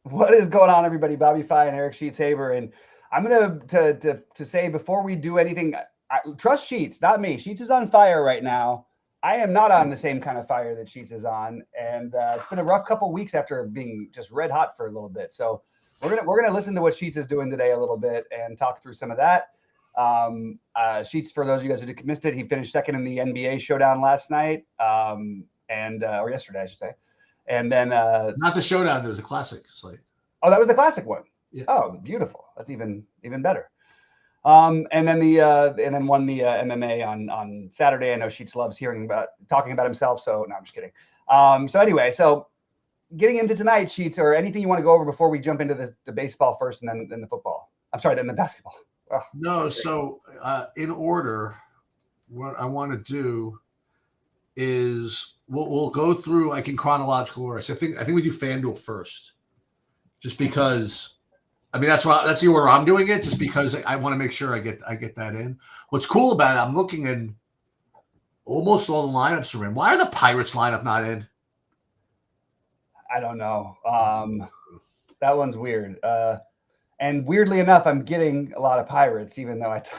What is going on, everybody? Bobby Fye and Eric Sheets Haber, and I'm gonna to say before we do anything, trust Sheets, not me. Sheets is on fire right now. I am not on the same kind of fire that Sheets is on, and it's been a rough couple of weeks after being just red hot for a little bit. So we're gonna listen to what Sheets is doing today a little bit and talk through some of that. Sheets, for those of you guys who missed it, he finished second in the NBA showdown last night, or yesterday, I should say. And then not the showdown. There was a classic slate. Oh, that was the classic one. Yeah. Oh, beautiful. That's even better. And then won the MMA on Saturday. I know Sheets loves talking about himself. So no, I'm just kidding. So anyway, so getting into tonight, Sheets, or anything you want to go over before we jump into the baseball first, and then the football. I'm sorry, then the basketball. Oh, no, so in order, what I want to do is we'll go through like in chronological order. So I think we do FanDuel first, just because. I mean that's the order I'm doing it, just because I want to make sure I get that in. What's cool about it, I'm looking in almost all the lineups are in. Why are the Pirates lineup not in? I don't know. That one's weird. And weirdly enough, I'm getting a lot of Pirates, even though it's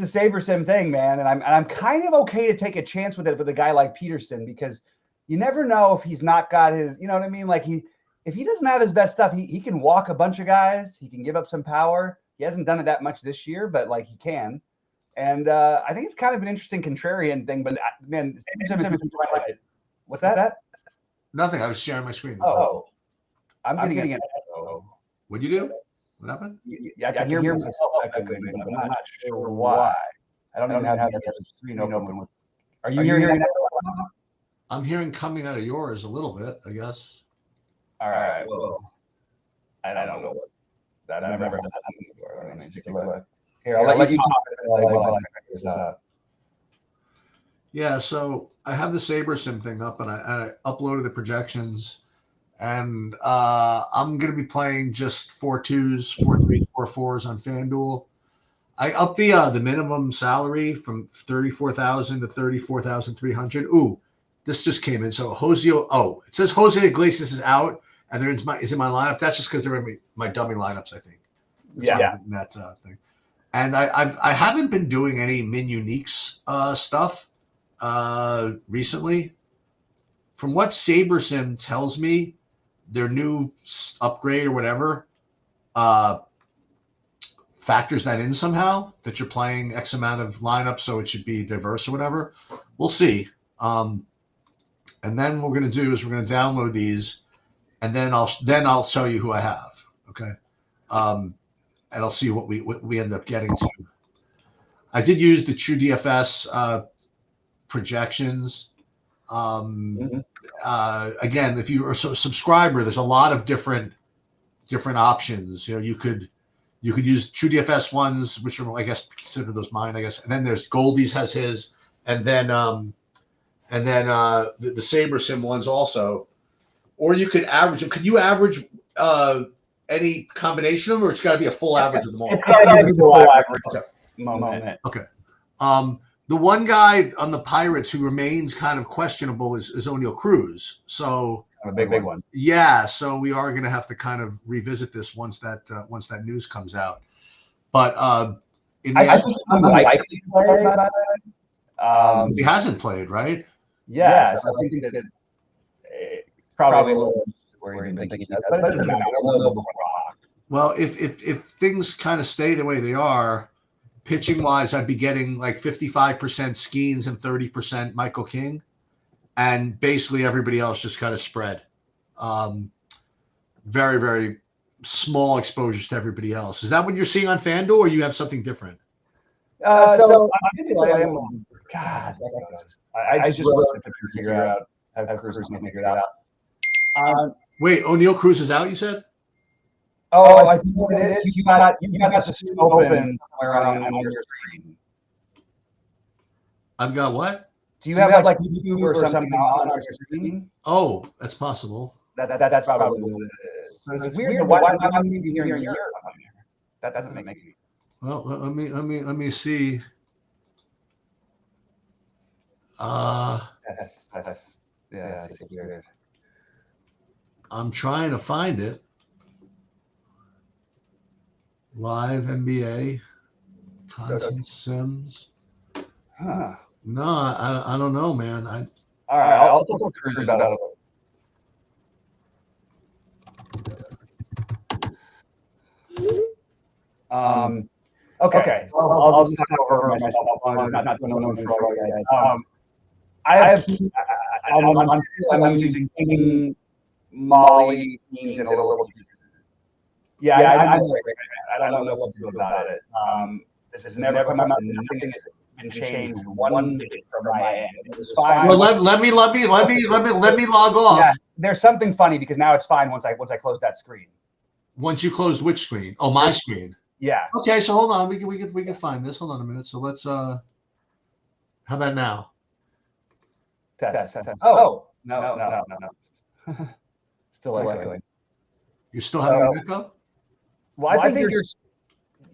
a Saber Sim thing, man. And I'm kind of okay to take a chance with it with a guy like Peterson, because you never know if he's not got his, you know what I mean? Like if he doesn't have his best stuff, he can walk a bunch of guys. He can give up some power. He hasn't done it that much this year, but like he can. And I think it's kind of an interesting contrarian thing. But man, what's that? Nothing. I was sharing my screen. Oh, I'm getting it. What'd you do? What happened? Yeah, I can hear myself echoing, but I'm not sure why. I don't even have the other screen open. Are you hearing that? I'm hearing coming out of yours a little bit, I guess. All right. Well, I don't know what that. I've never had that happen before. Let me just take a look. Here, I'll let you talk while I figure this out. Yeah, so I have the Saber Sim thing up, and I uploaded the projections. And I'm going to be playing just 4 2s, 4 3s, 4 4s on FanDuel. I upped the minimum salary from $34,000 to $34,300. Ooh, this just came in. So it says Jose Iglesias is out, and is in my lineup. That's just because they're in my dummy lineups, I think. Yeah, that's a thing. And I haven't been doing any min uniques stuff recently. From what Saber Sim tells me, their new upgrade or whatever factors that in somehow, that you're playing X amount of lineups, so it should be diverse or whatever. We'll see. And then what we're going to do is we're going to download these, and then I'll tell you who I have. Okay. And I'll see what we end up getting to. I did use the TrueDFS projections. Again, if you are a subscriber, there's a lot of different options. You know, you could use TrueDFS ones, which are, I guess, consider those mine, I guess. And then there's Goldie's has his, and then the Saber Sim ones also. Or you could average them. Could you average any combination of them, or it's got to be a full average of them all? It's got to be a full average. Okay. Moment. Okay. The one guy on the Pirates who remains kind of questionable is O'Neal Cruz. So a big one. Yeah, so we are going to have to kind of revisit this once that news comes out. But I think I'm likely to play, by the way. He hasn't played, right? Yeah, so I think that probably a little where you think he does, but it doesn't matter. Well, if things kind of stay the way they are, pitching wise, I'd be getting like 55% Skeens and 30% Michael King, and basically everybody else just kind of spread. Very, very small exposures to everybody else. Is that what you're seeing on FanDuel, or you have something different? So God, I just wrote it to figure out, have Cruz figure it out. Wait, O'Neal Cruz is out, you said? Oh, I think what it is, you got the screen open somewhere on your screen. I've got what? Do you have like YouTube or something on your screen? Oh, that's possible. That's probably what it is. So it's weird. Why am you hearing your on here? That doesn't make any. Well, let me see. That's weird. I'm trying to find it. Live NBA content sims. Huh. No, I don't know, man. All right, I'll talk to Cruz about it. Okay. I'll just talk over myself. It's not doing for all you guys. I'm using King, Molly, Beans, and a little. Yeah, I don't know what to do about it. This has never come up, and nothing has been changed one bit from my end. It was fine. Well, let me log off. Yeah, there's something funny because now it's fine once I close that screen. Once you closed which screen? Oh, my screen. Yeah. Okay, so hold on. We can find this. Hold on a minute. So let's how about now? Test. Oh, no. Still echoing. You're still having an echo? Well, I think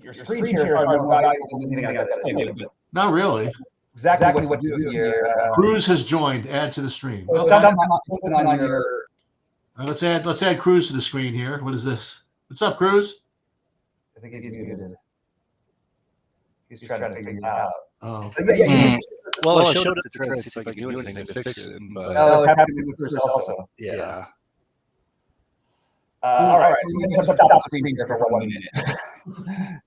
your screen share is more valuable than anything I got to say. Not really. Exactly what you do here. Cruz has joined. Add to the stream. Okay. On your. Let's add Cruz to the screen here. What is this? What's up, Cruz? I think he's muted. He's trying to figure it out. Oh. Well, I showed it to Trent see if I can do anything to fix it. But it's happening with Cruz also. yeah. All right. So we're going to stop the screen here for 1 minute.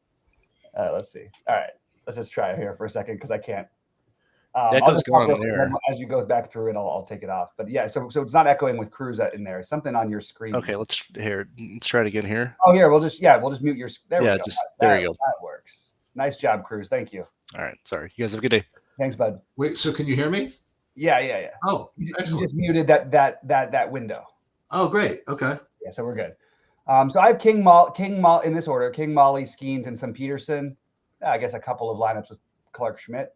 Let's see. All right. Let's just try it here for a second because I can't. Echo's gone there. As you go back through it, I'll take it off. But yeah, so it's not echoing with Cruz in there. Something on your screen. Okay, let's try it again here. Oh, here we'll just mute your. There we go. There you go. That works. Nice job, Cruz. Thank you. All right. Sorry. You guys have a good day. Thanks, bud. Wait. So can you hear me? Yeah. Oh, you excellent. just muted that window. Oh, great. Okay. Yeah, so we're good. So I have King Molly in this order: King, Molly, Skeens, and some Peterson. I guess a couple of lineups with Clark Schmidt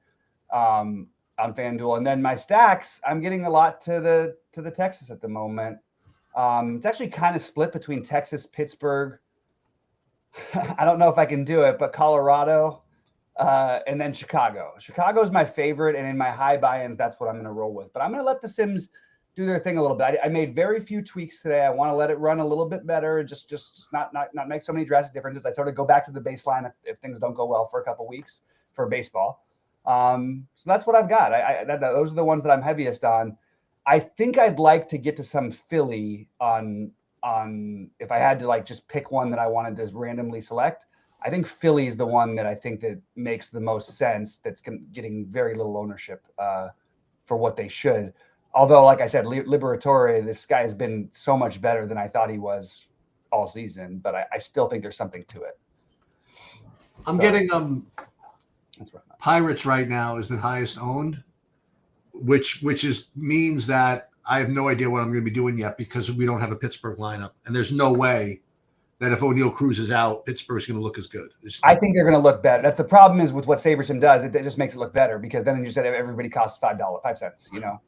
on FanDuel, and then my stacks. I'm getting a lot to the Texas at the moment. It's actually kind of split between Texas, Pittsburgh. I don't know if I can do it, but Colorado, and then Chicago. Chicago is my favorite, and in my high buy-ins, that's what I'm going to roll with. But I'm going to let the Sims do their thing a little bit. I made very few tweaks today. I want to let it run a little bit better, just not make so many drastic differences. I sort of go back to the baseline if things don't go well for a couple weeks for baseball. So that's what I've got. Those are the ones that I'm heaviest on. I think I'd like to get to some Philly on if I had to like just pick one that I wanted to randomly select. I think Philly is the one that I think that makes the most sense. That's getting very little ownership for what they should. Although, like I said, Liberatore, this guy has been so much better than I thought he was all season. But I still think there's something to it. I'm getting That's right. Pirates right now is the highest owned, which means that I have no idea what I'm going to be doing yet because we don't have a Pittsburgh lineup, and there's no way that if O'Neal Cruz is out, Pittsburgh's going to look as good. I think they're going to look better. That's the problem is with what SaberSim does. It just makes it look better because then you said everybody costs $5 cents. You know.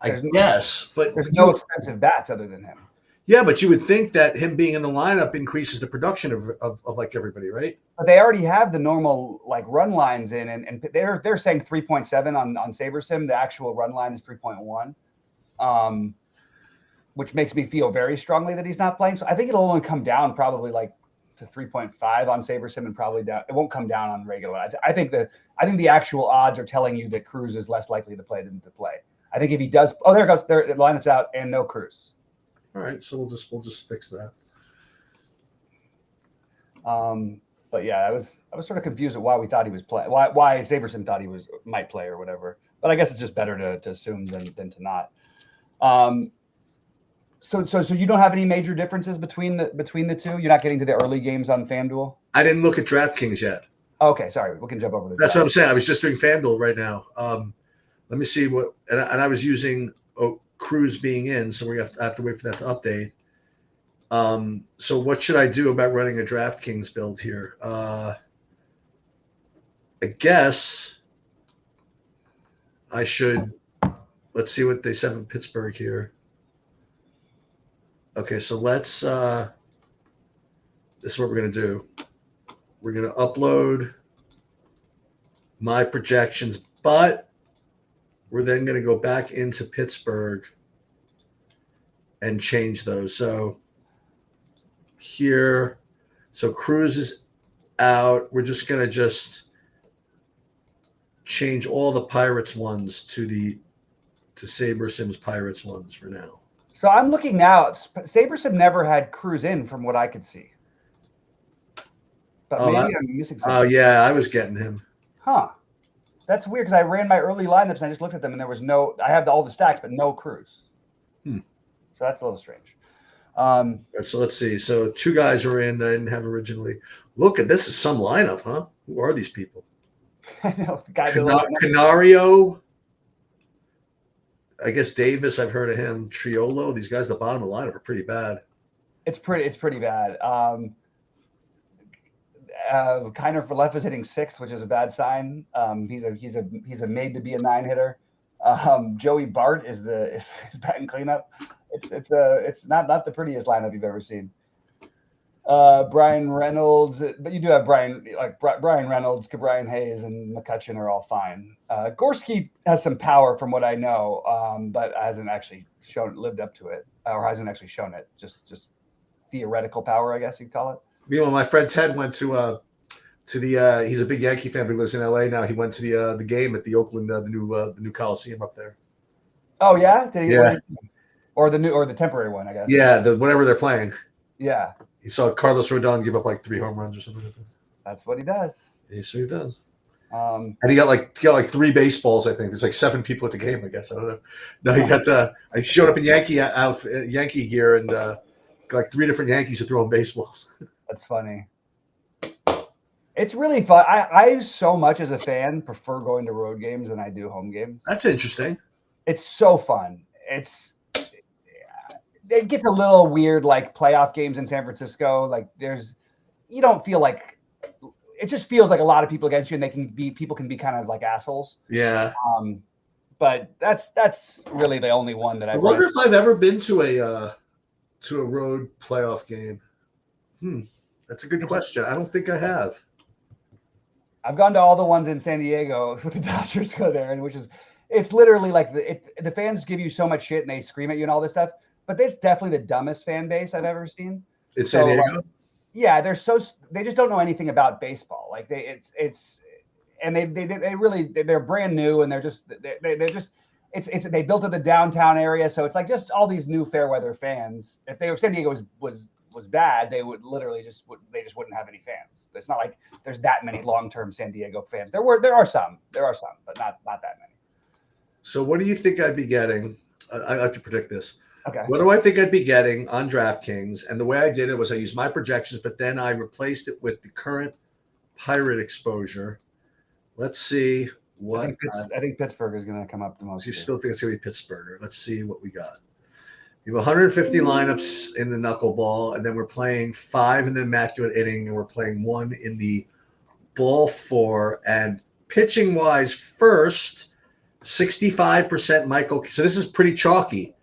I guess, but there's no expensive bats other than him. Yeah, but you would think that him being in the lineup increases the production of like everybody, right? But they already have the normal like run lines in, and they're saying 3.7 on SaberSim. The actual run line is 3.1, which makes me feel very strongly that he's not playing. So I think it'll only come down probably like to 3.5 on SaberSim and probably down. It won't come down on regular. I think the actual odds are telling you that Cruz is less likely to play than to play. I think if he does, there it goes. There, the lineup's out and no Cruz. All right, so we'll just fix that. But yeah, I was sort of confused at why we thought he was playing. Why SaberSim thought he might play or whatever. But I guess it's just better to assume than to not. So you don't have any major differences between the two? You're not getting to the early games on FanDuel? I didn't look at DraftKings yet. Okay, sorry. We can jump over to That's what I'm saying. I was just doing FanDuel right now. Let me see what, and I was using Cruz being in, so we have to wait for that to update. So what should I do about running a DraftKings build here? I guess I should. Let's see what they said in Pittsburgh here. Okay, so let's. This is what we're gonna do. We're gonna upload my projections, but we're then going to go back into Pittsburgh and change those. So here, so Cruz is out. We're just going to change all the Pirates ones to Saber Sims Pirates ones for now. So I'm looking now. SaberSim never had Cruz in from what I could see. But maybe I'm missing something. Oh, yeah, I was getting him. Huh. That's weird because I ran my early lineups and I just looked at them and there was no – I have all the stacks but no Cruz. So that's a little strange. So let's see. So 2 guys are in that I didn't have originally. Look at this. Is some lineup, huh? Who are these people? I know. The guy Canario. I guess Davis, I've heard of him. Triolo. These guys at the bottom of the lineup are pretty bad. It's pretty bad. Kiner for left is hitting 6th, which is a bad sign. He's a made to be a 9 hitter. Joey Bart is batting cleanup. It's not the prettiest lineup you've ever seen. Brian Reynolds, but you do have Brian Reynolds, Brian Hayes, and McCutcheon are all fine. Gorski has some power from what I know, but hasn't actually lived up to it, or hasn't actually shown it. Just theoretical power, I guess you'd call it. Meanwhile, my friend Ted went to the he's a big Yankee fan, but he lives in LA now. He went to the game at the Oakland, the new Coliseum up there. Oh yeah, yeah, or the temporary one, I guess. Yeah, whatever they're playing. Yeah, he saw Carlos Rodon give up like 3 home runs or something like that. That's what he does. Yeah, so he does. And he got like 3 baseballs. I think there's like 7 people at the game. I guess I don't know. No, he got. I showed up in Yankee gear and got like 3 different Yankees to throw him baseballs. That's funny. It's really fun. I so much as a fan prefer going to road games than I do home games. That's interesting. It's so fun. It gets a little weird, like playoff games in San Francisco. Like you don't feel like it just feels like a lot of people against you, and people can be kind of like assholes. Yeah. But that's really the only one that I wonder if I've ever been to a road playoff game. That's a good question. I don't think I have. I've gone to all the ones in San Diego with the Dodgers go there, and it's literally like the fans give you so much shit and they scream at you and all this stuff. But it's definitely the dumbest fan base I've ever seen. It's San Diego. Yeah, they just don't know anything about baseball. Like they're brand new and they're just they built in the downtown area, so it's like just all these new fair weather fans. If San Diego was bad, they would literally just wouldn't have any fans. It's not like there's that many long-term San Diego fans. There are some, but not that many. So what do you think I'd be getting? I like to predict this. Okay. What do I think I'd be getting on DraftKings? And the way I did it was I used my projections, but then I replaced it with the current Pirate exposure. Let's see what I think Pittsburgh is going to come up the most. You still think it's going to be Pittsburgh? Let's see what we got. We have 150 lineups in the knuckleball, and then we're playing 5 in the immaculate inning, and we're playing 1 in the ball 4. And pitching wise, first 65% Michael. So this is pretty chalky.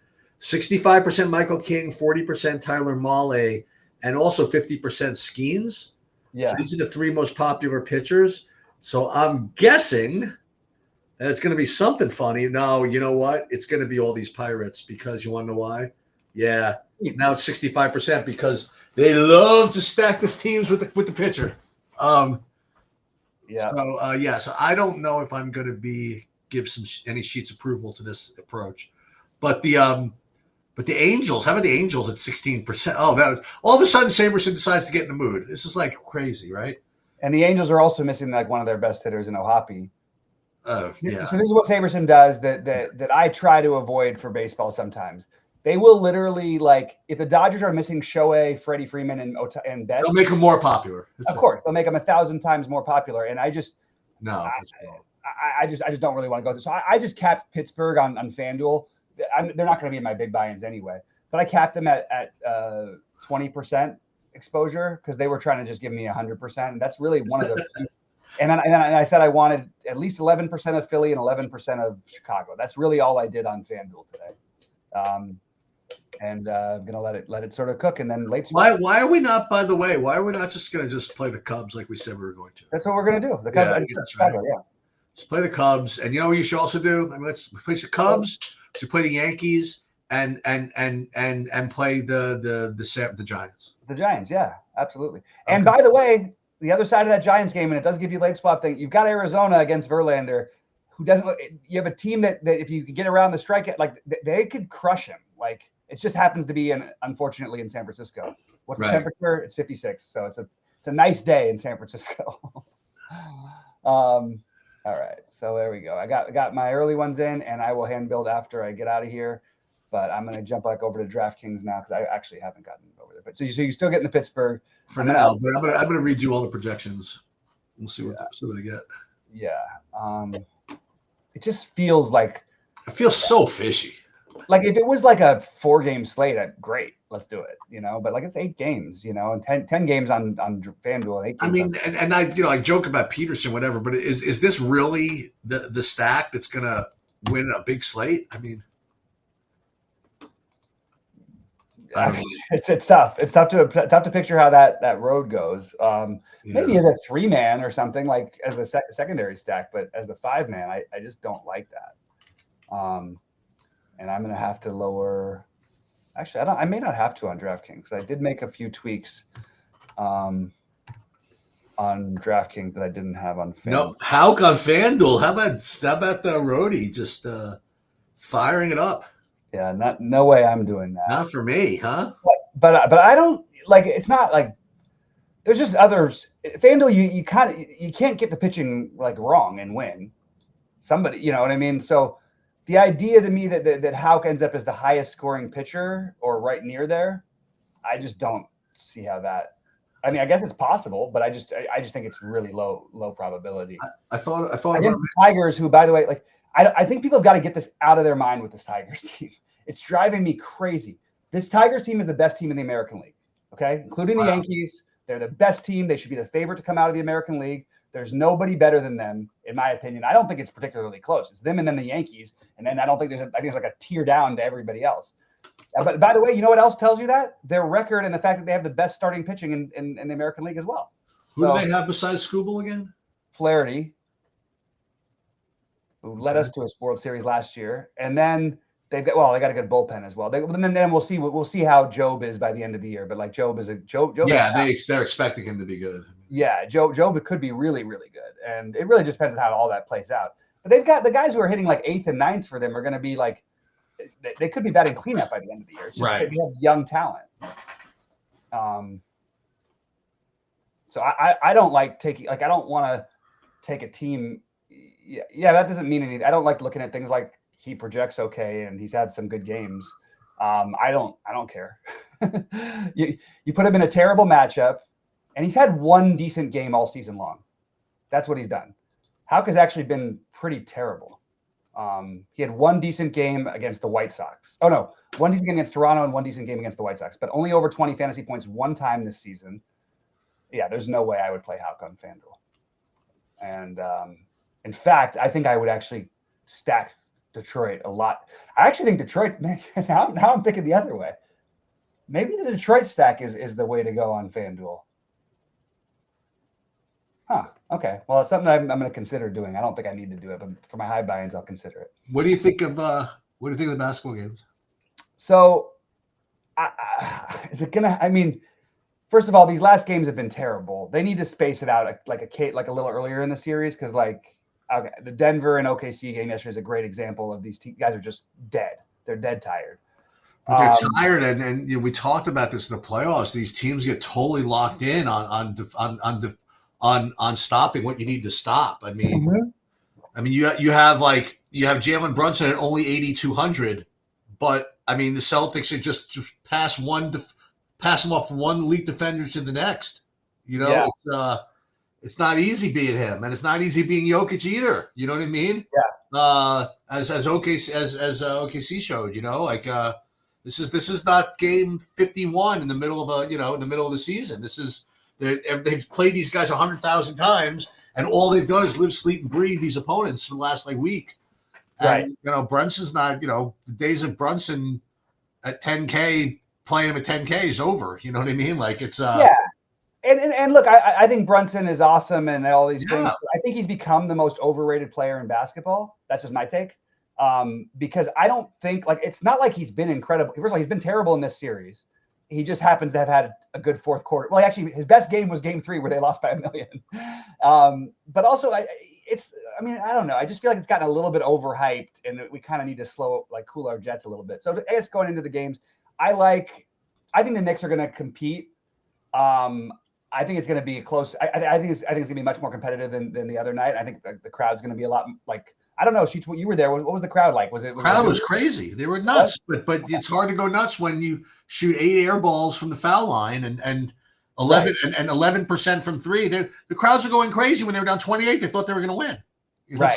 65% Michael King, 40% Tyler Mahle, and also 50% Skeens. Yeah. So these are the 3 most popular pitchers. So I'm guessing that it's going to be something funny. No, you know what? It's going to be all these Pirates because you want to know why? Yeah. Now it's 65% because they love to stack these teams with the pitcher. So I don't know if I'm going to give any sheets approval to this approach, but the Angels, how about the Angels at 16%? Oh, that was all of a sudden Saberson decides to get in the mood. This is like crazy, right? And the Angels are also missing like one of their best hitters in Ohapi. Oh, yeah. So this is what Saberson does that I try to avoid for baseball sometimes. They will literally, like, if the Dodgers are missing Shohei, Freddie Freeman, and Betts, they'll make them more popular. Of course, they'll make them 1,000 times more popular. And I just I just don't really want to go through. So I just capped Pittsburgh on FanDuel. They're not going to be in my big buy-ins anyway. But I capped them at 20% exposure because they were trying to just give me 100%. And that's really one of the and then I said I wanted at least 11% of Philly and 11% of Chicago. That's really all I did on FanDuel today. I'm gonna let it sort of cook, and then late. Why are we not? By the way, why are we not just gonna play the Cubs like we said we were going to? That's what we're gonna do. The Cubs, that's right. Yeah, let's play the Cubs, and you know what you should also do? I mean, let's play the Cubs. To play the Yankees and play the Giants. The Giants, yeah, absolutely. And by the way, the other side of that Giants game, and it does give you late swap thing. You've got Arizona against Verlander, who doesn't. You have a team that if you can get around the strike, like they could crush him. Like it just happens to be unfortunately in San Francisco. What's the temperature? It's 56, so it's a nice day in San Francisco. All right, so there we go. I got my early ones in, and I will hand build after I get out of here. But I'm going to jump back over to DraftKings now because I actually haven't gotten over there. But so you still get in the Pittsburgh for now. But I'm gonna read you all the projections. We'll see what I get. Yeah. It just feels like it feels so fishy. Like if it was like a 4-game slate, great, let's do it. But like it's 8 games, and 10 games on FanDuel. And 8 games I mean, and I joke about Peterson, whatever, but is this really the stack that's gonna win a big slate? I mean. It's tough. It's tough to picture how that road goes. Maybe as a 3-man or something like as the secondary stack, but as the 5-man, I just don't like that. And I'm gonna have to lower. Actually, I may not have to on DraftKings. I did make a few tweaks on DraftKings that I didn't have on FanDuel. No, how on FanDuel? How about the roadie just firing it up? Yeah, no way I'm doing that. Not for me, huh? But I don't like. It's not like there's just others. FanDuel, you can't get the pitching like wrong and win. Somebody, you know what I mean? So the idea to me that Houck ends up as the highest scoring pitcher or right near there, I just don't see how that. I mean, I guess it's possible, but I just think it's really low probability. I thought against the Tigers, who, by the way, like. I think people have got to get this out of their mind with this Tigers team. It's driving me crazy. This Tigers team is the best team in the American League, okay? Including the Yankees. They're the best team. They should be the favorite to come out of the American League. There's nobody better than them, in my opinion. I don't think it's particularly close. It's them and then the Yankees. And then I think it's like a tier down to everybody else. But by the way, you know what else tells you that? Their record and the fact that they have the best starting pitching in the American League as well. Who do they have besides Skubal again? Flaherty, who led us to a World Series last year, and then they got a good bullpen as well. Then we'll see how Job is by the end of the year. But like Job. Yeah, they're expecting him to be good. Yeah, Job could be really, really good, and it really just depends on how all that plays out. But they've got the guys who are hitting like 8th and 9th for them are going to be like they could be batting cleanup by the end of the year. It's just right. They have young talent. So I don't like taking like I don't want to take a team. Yeah, that doesn't mean anything. I don't like looking at things like he projects okay and he's had some good games. I don't care. you put him in a terrible matchup, and he's had one decent game all season long. That's what he's done. Houck has actually been pretty terrible. He had one decent game against the White Sox. Oh no, one decent game against Toronto and one decent game against the White Sox, but only over 20 fantasy points one time this season. Yeah, there's no way I would play Houck on FanDuel. And in fact, I think I would actually stack Detroit a lot. I actually think Detroit, man, now I'm thinking the other way. Maybe the Detroit stack is the way to go on FanDuel. Huh. Okay. Well, it's something I'm going to consider doing. I don't think I need to do it, but for my high buy-ins, I'll consider it. What do you think of the basketball games? So, is it gonna? I mean, first of all, these last games have been terrible. They need to space it out like a little earlier in the series because, okay, the Denver and OKC game yesterday is a great example of these guys are just dead. They're dead tired. But they're tired, and we talked about this in the playoffs. These teams get totally locked in on stopping what you need to stop. I mean, you have Jalen Brunson at only 8,200, but I mean the Celtics should just pass them off one elite defender to the next. It's not easy being him, and it's not easy being Jokic either. You know what I mean? Yeah. As OKC showed, this is not game 51 in the middle of the season. This is they've played these guys 100,000 times, and all they've done is live, sleep, and breathe these opponents for the last week. And, right. Brunson's not. The days of Brunson at 10K playing him at 10K is over. You know what I mean? Like it's yeah. And look, I think Brunson is awesome and all these things. I think he's become the most overrated player in basketball. That's just my take. Because I don't think it's not like he's been incredible. First of all, he's been terrible in this series. He just happens to have had a good fourth quarter. Well, actually, his best game was Game 3 where they lost by 1 million. But also, I don't know. I just feel like it's gotten a little bit overhyped, and we kind of need to cool our jets a little bit. So I guess going into the games, I think the Knicks are going to compete. I think it's going to be close. I think it's going to be much more competitive than the other night. I think the crowd's going to be a lot I don't know, Sheets, you were there. What was the crowd like? The crowd was crazy. They were nuts, but it's hard to go nuts when you shoot 8 air balls from the foul line and 11 and 11% from 3. The crowds are going crazy when they were down 28. They thought they were going to win. Right.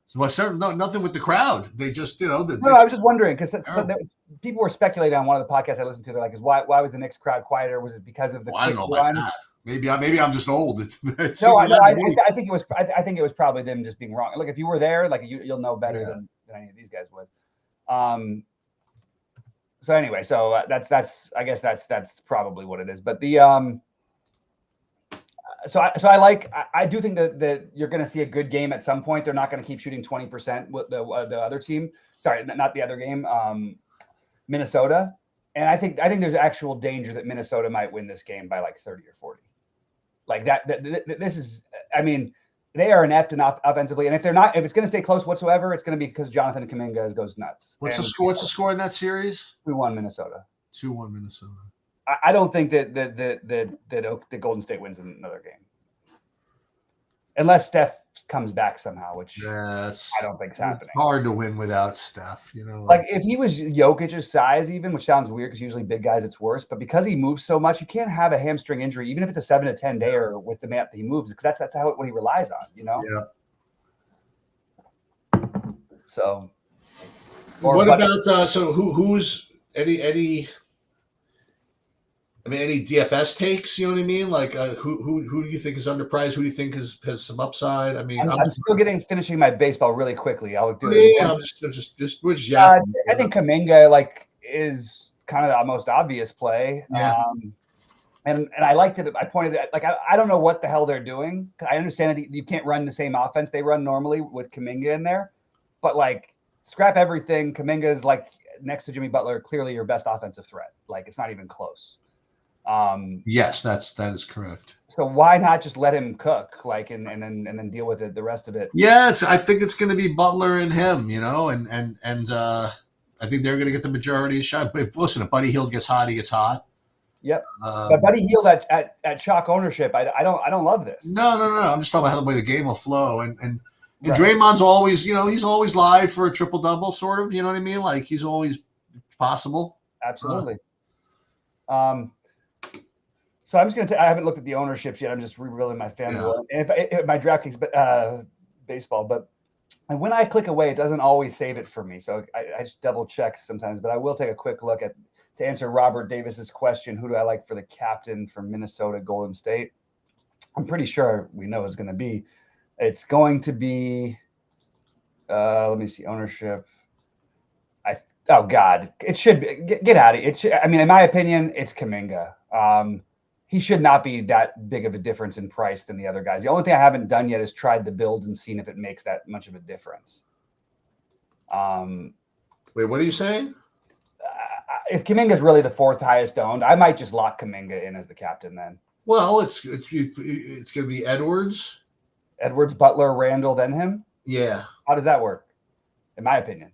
So nothing with the crowd. They just, I was just wondering because people were speculating on one of the podcasts I listened to. They're like, why was the Knicks crowd quieter? Was it because of the? I don't know about that. Maybe I'm just old. I think it was. I think it was probably them just being wrong. Look, if you were there, you'll know better than any of these guys would. So anyway, that's I guess that's probably what it is. But the I do think that you're going to see a good game at some point. They're not going to keep shooting 20% with the other team. Sorry, not the other game, Minnesota. And I think there's actual danger that Minnesota might win this game by 30 or 40. This is, they are inept enough offensively. And if it's going to stay close whatsoever, it's going to be because Jonathan Kuminga goes nuts. What's the score in that series? 2-1 Minnesota. 2-1 Minnesota. I don't think that Golden State wins another game, unless Steph comes back somehow, which I don't think is happening. It's hard to win without Steph, if he was Jokic's size, even, which sounds weird because usually big guys it's worse, but because he moves so much, you can't have a hamstring injury, even if it's a 7 to 10 dayer with the map that he moves, because that's what he relies on, Yeah. So, what about who's any DFS takes, you know what I mean? Who do you think is underpriced? Who do you think has some upside? I'm still finishing my baseball really quickly. I'll do it. Yeah, I think Kuminga is kind of the most obvious play. Yeah. And I liked it. I pointed at I don't know what the hell they're doing. I understand that you can't run the same offense they run normally with Kuminga in there, but scrap everything. Kuminga is next to Jimmy Butler, clearly your best offensive threat. It's not even close. Yes, that is correct. So why not just let him cook, and then deal with it, the rest of it? Yeah, I think it's going to be Butler and him, and I think they're going to get the majority of shot. But listen, if Buddy Hield gets hot, he gets hot. Yep. But Buddy Hield at chalk ownership, I don't love this. No. I'm just talking about how the way the game will flow, and Draymond's always, he's always live for a triple double, sort of. You know what I mean? He's always possible. Absolutely. So I'm just going to I haven't looked at the ownerships yet. I'm just rebuilding my family. Yeah. And if my DraftKings baseball, but when I click away, it doesn't always save it for me. So I just double check sometimes, but I will take a quick look to answer Robert Davis's question. Who do I like for the captain for Minnesota Golden State? I'm pretty sure we know it's going to be. It's going to be, let me see, ownership. Oh God, it should be, get out of it. In my opinion, it's Kuminga. He should not be that big of a difference in price than the other guys. The only thing I haven't done yet is tried the builds and seen if it makes that much of a difference. Wait, what are you saying? If Kuminga is really the 4th highest owned, I might just lock Kuminga in as the captain then. Well, it's going to be Edwards, Butler, Randall, then him. Yeah. How does that work? In my opinion,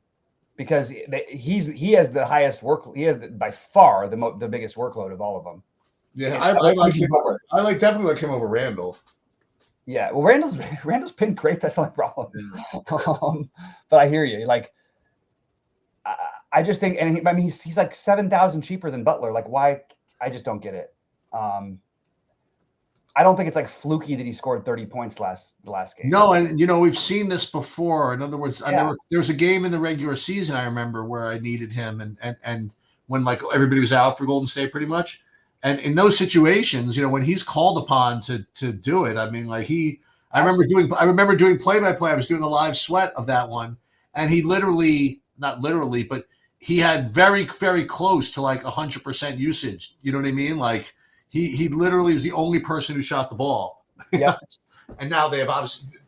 because he has the highest work. He has by far the biggest workload of all of them. Yeah, I like him. Definitely like him over Randall. Yeah, well, Randall's been great. That's not a problem. Yeah. But I hear you. I just think, and he's 7,000 cheaper than Butler. Why? I just don't get it. I don't think it's fluky that he scored 30 points the last game. No, and we've seen this before. In other words, there was a game in the regular season I remember where I needed him, and when everybody was out for Golden State pretty much. And in those situations, when he's called upon to do it, I remember doing play-by-play. I was doing the live sweat of that one, and he not literally, but he had very, very close to 100% usage. You know what I mean? He literally was the only person who shot the ball. Yeah. And now they have obviously,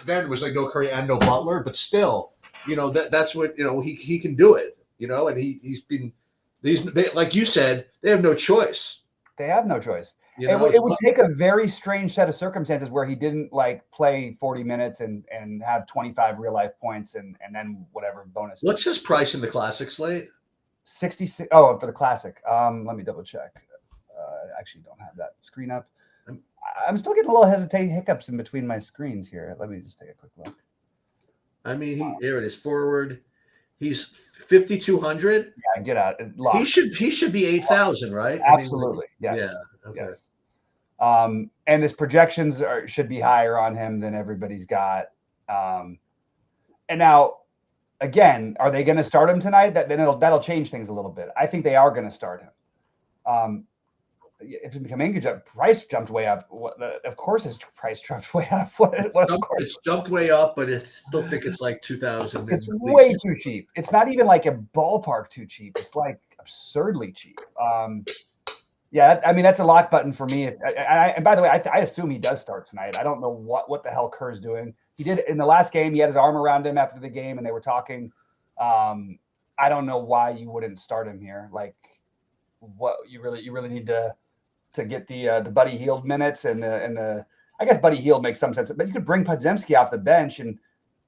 then it was no Curry and no Butler, but still, that's what he can do it. And he's been like you said, they have no choice. They have no choice. It would take a very strange set of circumstances where he didn't play 40 minutes and have 25 real life points and then whatever bonus. What's his price in the classic slate? 66. Oh, for the classic. Let me double check. I actually don't have that screen up. I'm still getting a little hiccups in between my screens here. Let me just take a quick look. I mean, there it is. Forward. He's 5,200. Yeah, get out. He should be 8,000, right? Absolutely. Yes. Yeah. Okay. Yes. And his projections should be higher on him than everybody's got. And now, again, are they going to start him tonight? That'll change things a little bit. I think they are going to start him. If Kuminga price jumped way up, of course his price jumped way up. It's jumped way up, but I still think it's like 2,000. It's way too cheap. It's not even like a ballpark too cheap. It's like absurdly cheap. Yeah, I mean that's a lock button for me. And by the way, I assume he does start tonight. I don't know what the hell Kerr's doing. He did in the last game. He had his arm around him after the game, and they were talking. I don't know why you wouldn't start him here. Like, what you really need to get the Buddy Hield minutes and the I guess Buddy Hield makes some sense, but you could bring Podziemski off the bench and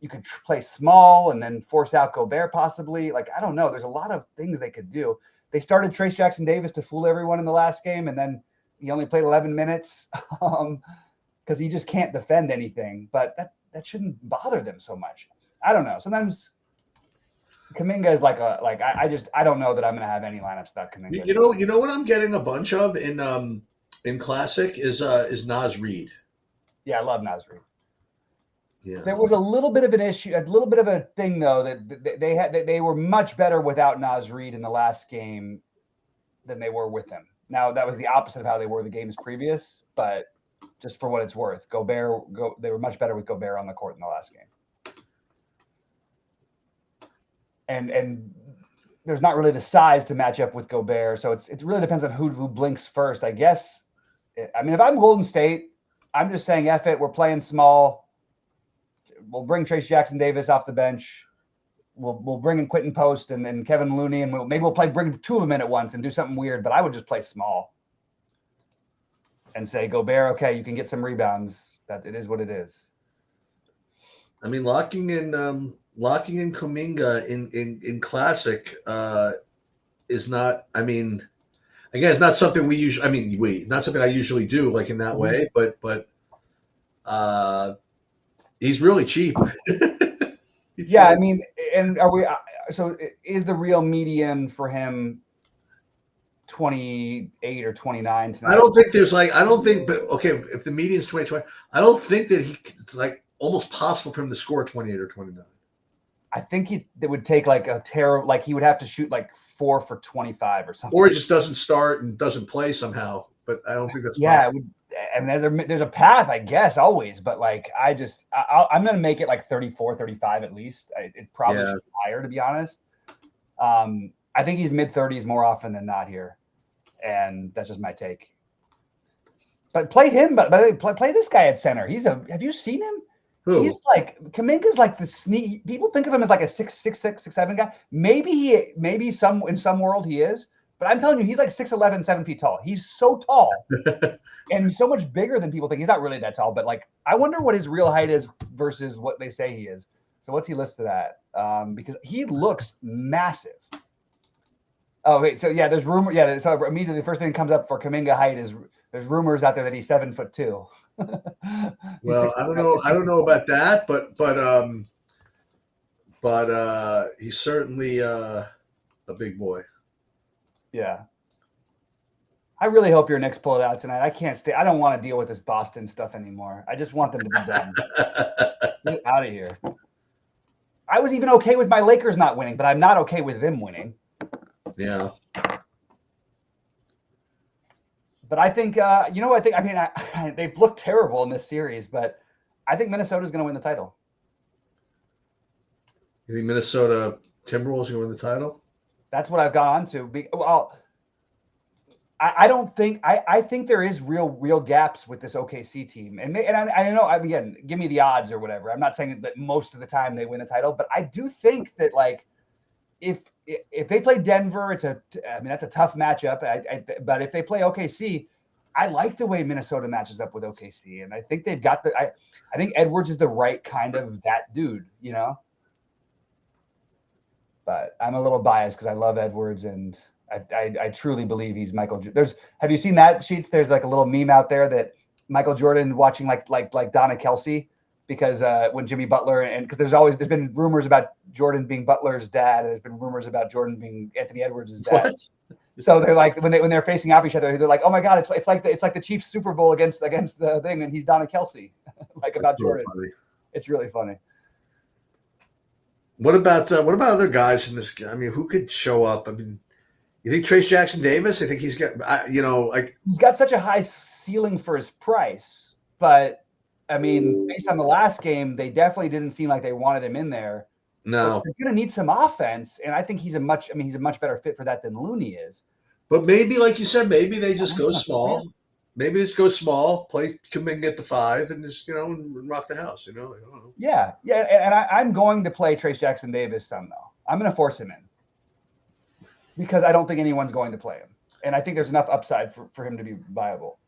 you could play small and then force out Gobert possibly. Like, I don't know. There's a lot of things they could do. They started Trace Jackson Davis to fool everyone in the last game, and then he only played 11 minutes because he just can't defend anything. But that shouldn't bother them so much. I don't know. Sometimes Kuminga is I don't know that I'm going to have any lineups without Kuminga. You know what I'm getting a bunch of in classic is Naz Reid. Yeah, I love Naz Reid. Yeah. There was a little bit of an issue, a little bit of a thing though that they were much better without Naz Reid in the last game than they were with him. Now that was the opposite of how they were the games previous, but just for what it's worth, they were much better with Gobert on the court in the last game. And there's not really the size to match up with Gobert, so it really depends on who blinks first, I guess. I mean, if I'm Golden State, I'm just saying, F it, we're playing small. We'll bring Trace Jackson Davis off the bench. We'll bring in Quentin Post and Kevin Looney, and maybe we'll bring two of them in at once and do something weird. But I would just play small and say, Gobert, okay, you can get some rebounds. That it is what it is. I mean, locking in Kuminga in classic is not. I mean, again, it's not something we usually. I mean, not something I usually do like in that way. But he's really cheap. Yeah, I mean, and are we? So is the real median for him 28 or 29 tonight? I don't think there's but okay, if the median's 20, I don't think that it's like almost possible for him to score 28 or 29. I think it would take like a terror, like he would have to shoot like 4 for 25 or something. Or he just doesn't start and doesn't play somehow. But I don't think that's possible. I mean, there's a path, I guess, always. But like, I'm going to make it like 34, 35 at least. It probably should be higher, to be honest. I think he's mid-30s more often than not here. And that's just my take. But play him, but play this guy at center. Have you seen him? Who? He's like, Kuminga's like the sneak. People think of him as like a 6'6", 6'7" guy. Maybe in some world he is. But I'm telling you, he's like 6'11", 7 feet tall. He's so tall and he's so much bigger than people think. He's not really that tall, but like, I wonder what his real height is versus what they say he is. So what's he listed at? Because he looks massive. Oh, wait. So yeah, there's rumor. Yeah. So immediately the first thing that comes up for Kuminga height is there's rumors out there that he's 7'2". Well, I don't know about that, but he's certainly a big boy. Yeah. I really hope your Knicks pull it out tonight. I can't stay. I don't want to deal with this Boston stuff anymore. I just want them to be done. Get out of here. I was even okay with my Lakers not winning, but I'm not okay with them winning. Yeah. But I think, they've looked terrible in this series, but I think Minnesota's going to win the title. You think Minnesota Timberwolves are going to win the title? That's what I've gone on to. Well, I don't think I think there is real gaps with this OKC team, and I know, again, give me the odds or whatever. I'm not saying that most of the time they win the title, but I do think that like if they play Denver, that's a tough matchup. But if they play OKC, I like the way Minnesota matches up with OKC, and I think they've got I think Edwards is the right kind of that dude, you know. But I'm a little biased because I love Edwards, and I truly believe he's Michael. Have you seen that, Sheets? There's like a little meme out there that Michael Jordan watching like Donna Kelsey, because when Jimmy Butler, and because there's been rumors about Jordan being Butler's dad, and there's been rumors about Jordan being Anthony Edwards' dad. What? So they're like when they're facing off each other, they're like, oh my God, it's like the Chiefs Super Bowl against the thing, and he's Donna Kelsey, like about Jordan. Funny. It's really funny. What about other guys in this? I mean, who could show up? I mean, you think Trace Jackson Davis? I think he's got, he's got such a high ceiling for his price, but I mean, based on the last game, they definitely didn't seem like they wanted him in there. No, they're going to need some offense, and I think he's a much better fit for that than Looney is. But maybe, like you said, maybe they just go small. Maybe they just go small, play Kuminga at the 5, and just and rock the house. I don't know. Yeah, and I'm going to play Trace Jackson Davis some though. I'm going to force him in because I don't think anyone's going to play him, and I think there's enough upside for him to be viable.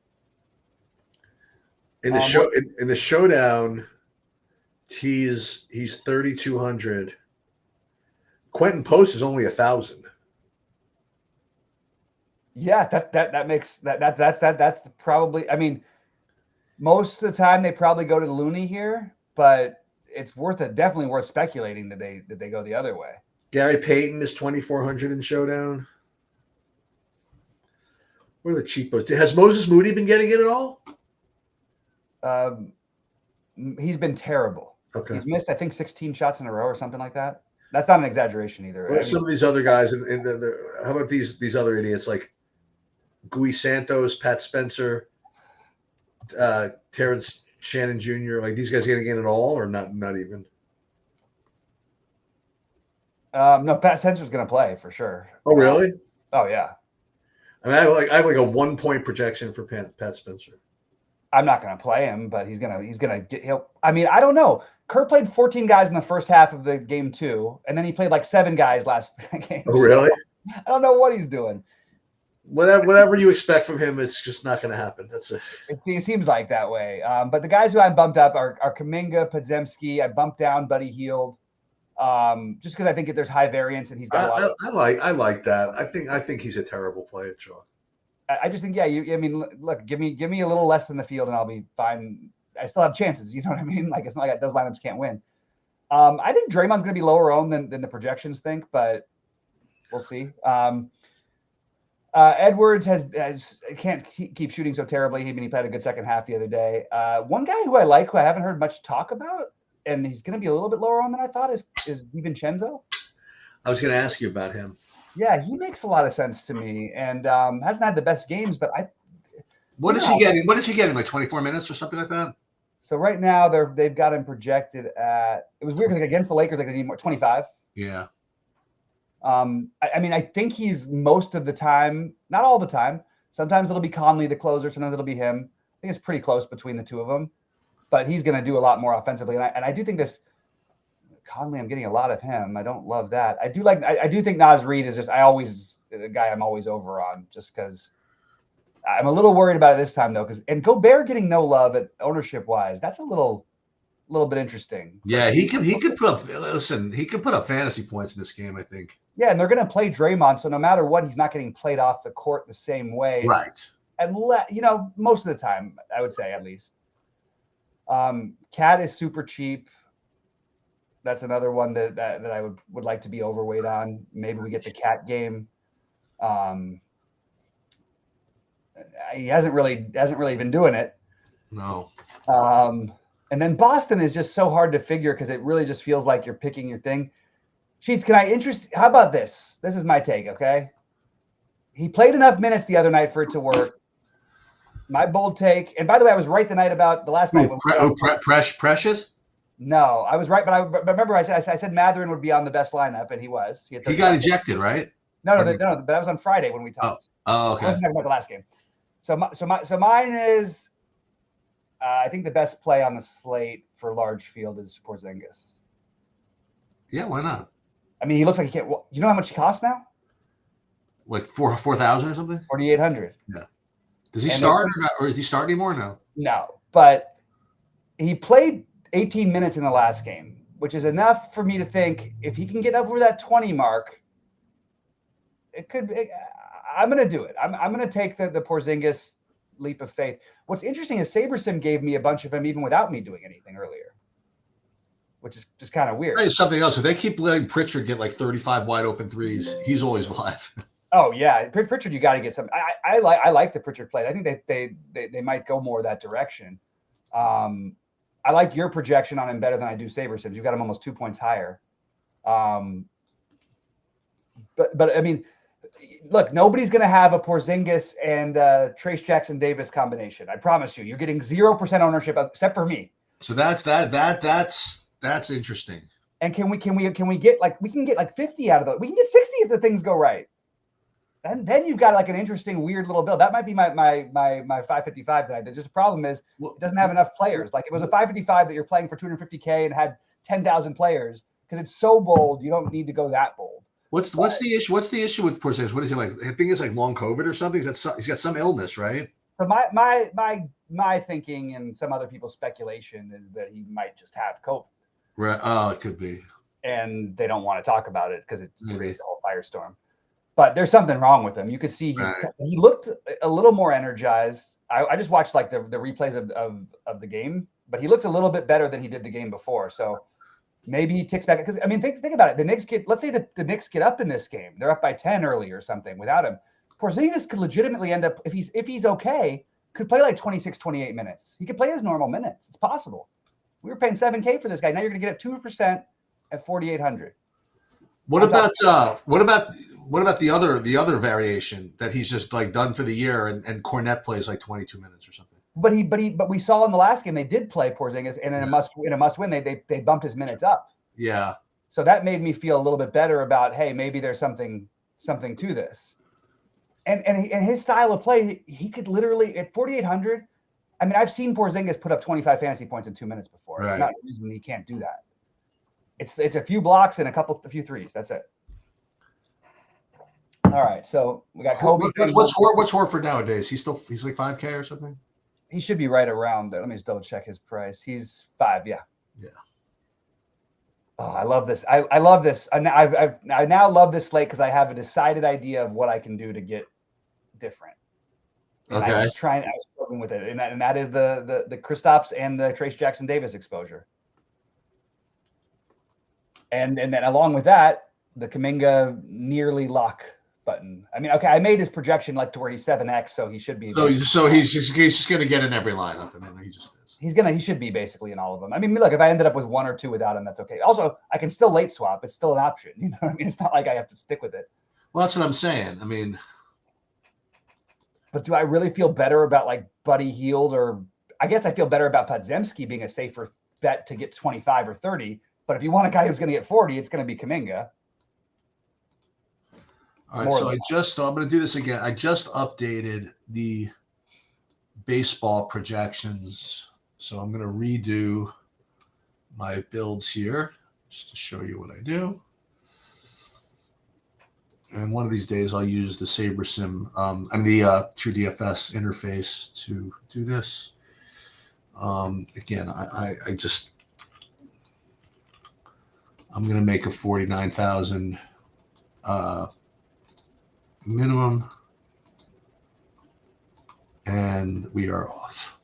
In the showdown, he's 3,200. Quentin Post is only 1,000. Yeah, that makes that's probably. I mean, most of the time they probably go to Looney here, but it's definitely worth speculating that they go the other way. Gary Payton is 2,400 in showdown. What are the cheapos? Has Moses Moody been getting it at all? He's been terrible. Okay, he's missed, I think, 16 shots in a row or something like that. That's not an exaggeration either. What are some of these other guys? How about these other idiots like Gui Santos, Pat Spencer, Terrence Shannon Jr.? Like, these guys getting in at all, or not even? No, Pat Spencer's going to play for sure. Oh, really? Oh, yeah. I mean, I have like a 1 point projection for Pat Spencer. I'm not going to play him, but he's gonna get. I mean, I don't know. Kerr played 14 guys in the first half of the game 2, and then he played like 7 guys last game. Oh, really? So I don't know what he's doing. Whatever you expect from him, it's just not going to happen. It seems like that way. But the guys who I bumped up are Kuminga, Podziemski. I bumped down Buddy Hield, just because I think there's high variance and he's got a lot. I like that. I think he's a terrible player, Joe. I just think, yeah. I mean, look, give me a little less than the field, and I'll be fine. I still have chances. You know what I mean? Like, it's not like those lineups can't win. I think Draymond's going to be lower owned than the projections think, but we'll see. Edwards can't keep shooting so terribly. He played a good second half the other day. One guy who I like, who I haven't heard much talk about, and he's going to be a little bit lower on than I thought, is DiVincenzo. I was going to ask you about him. Yeah, he makes a lot of sense to me, and hasn't had the best games, but What is he getting? What is he getting? Like 24 minutes or something like that? So right now they've got him projected at. It was weird because against the Lakers, like they need more 25. Yeah. I mean, I think he's most of the time, not all the time. Sometimes it'll be Conley, the closer. Sometimes it'll be him. I think it's pretty close between the two of them, but he's going to do a lot more offensively. And I do think this Conley, I'm getting a lot of him. I don't love that. I do think Naz Reid is just, the guy I'm always over on, just because I'm a little worried about it this time though. And Gobert getting no love at ownership wise, that's a little bit interesting. Yeah, he could put up fantasy points in this game, I think. Yeah, and they're going to play Draymond, so no matter what, he's not getting played off the court the same way. Right. And most of the time, I would say at least. Cat is super cheap. That's another one that I would like to be overweight on. Maybe we get the Cat game. He hasn't really been doing it. No. And then Boston is just so hard to figure because it really just feels like you're picking your thing. Sheets, how about this? This is my take, okay? He played enough minutes the other night for it to work. My bold take, and by the way, I was right the night about the last night. Precious? No, I was right, but remember I said Mathurin would be on the best lineup, and he was. He got ejected, right? No, that was on Friday when we talked. Oh, okay. I wasn't talking about the last game. So mine is, I think the best play on the slate for large field is Porzingis. Yeah, why not? I mean, he looks like he can't. You know how much he costs now? Like 4,000 or something? 4,800. Yeah. Does he start or not? Or does he start anymore? No. No, but he played 18 minutes in the last game, which is enough for me to think if he can get over that 20 mark, it could be. I'm going to do it. I'm going to take the Porzingis leap of faith. What's interesting is SaberSim gave me a bunch of him even without me doing anything earlier, which is just kind of weird. Hey, something else. If they keep letting Pritchard get like 35 wide open threes, he's always live. Oh yeah, Pritchard, you got to get some. I like the Pritchard play. I think they might go more that direction. I like your projection on him better than I do SaberSim's. You've got him almost 2 points higher. But I mean, look, nobody's going to have a Porzingis and Trace Jackson Davis combination. I promise you. You're getting 0% ownership except for me. So that's interesting. And can we get like 50 out of it? We can get 60 if the things go right. And then you've got like an interesting, weird little build. That might be my 555 that I did. Just the problem is it doesn't have enough players. Like it was a 555 that you're playing for 250K and had 10,000 players because it's so bold. You don't need to go that bold. What's the issue? What's the issue with Porzingis? What is he like? I think it's like long COVID or something. He's got some illness, right? So my thinking and some other people's speculation is that he might just have COVID. Right. Oh, it could be. And they don't want to talk about it because it's a whole firestorm. But there's something wrong with him. You could see he looked a little more energized. I just watched like the replays of the game, but he looked a little bit better than he did the game before. So maybe he ticks back. Because I mean, think about it. The Knicks let's say the Knicks get up in this game. They're up by 10 early or something without him. Porzingis could legitimately end up, if he's okay, could play like 26, 28 minutes. He could play his normal minutes. It's possible. We were paying $7K for this guy. Now you're going to get it 2% at 4,800. What about the other variation that he's just like done for the year and Cornette plays like 22 minutes or something? But we saw in the last game they did play Porzingis, and in a must win they bumped his minutes up. Yeah. So that made me feel a little bit better about, hey, maybe there's something to this. And his style of play, he could literally at 4,800. I mean, I've seen Porzingis put up 25 fantasy points in 2 minutes before. Right. It's not a reason he can't do that. It's a few blocks and a few threes. That's it. All right, so we got Kobe. What's Horford nowadays? He's like 5K or something. He should be right around there. Let me just double check his price. He's 5. Yeah. Yeah. Oh, I love this. I love this. I now love this slate because I have a decided idea of what I can do to get different. And okay. I was struggling with it, and that is the Kristaps and the Trace Jackson Davis exposure. And then along with that, the Kuminga nearly lock button. I mean, okay, I made his projection like to where he's 7x, so he should be. So he's just going to get in every lineup. I mean, he just is. He should be basically in all of them. I mean, look, if I ended up with 1 or 2 without him, that's okay. Also, I can still late swap. It's still an option. You know what I mean? It's not like I have to stick with it. Well, that's what I'm saying. I mean, but do I really feel better about like Buddy Hield, or I guess I feel better about Podziemski being a safer bet to get 25 or 30. But if you want a guy who's going to get 40, it's going to be Kuminga. All right, so I'm going to do this again. I just updated the baseball projections. So I'm going to redo my builds here just to show you what I do. And one of these days I'll use the SaberSim, the TrueDFS interface to do this. Again, I'm going to make a 49,000 minimum, and we are off.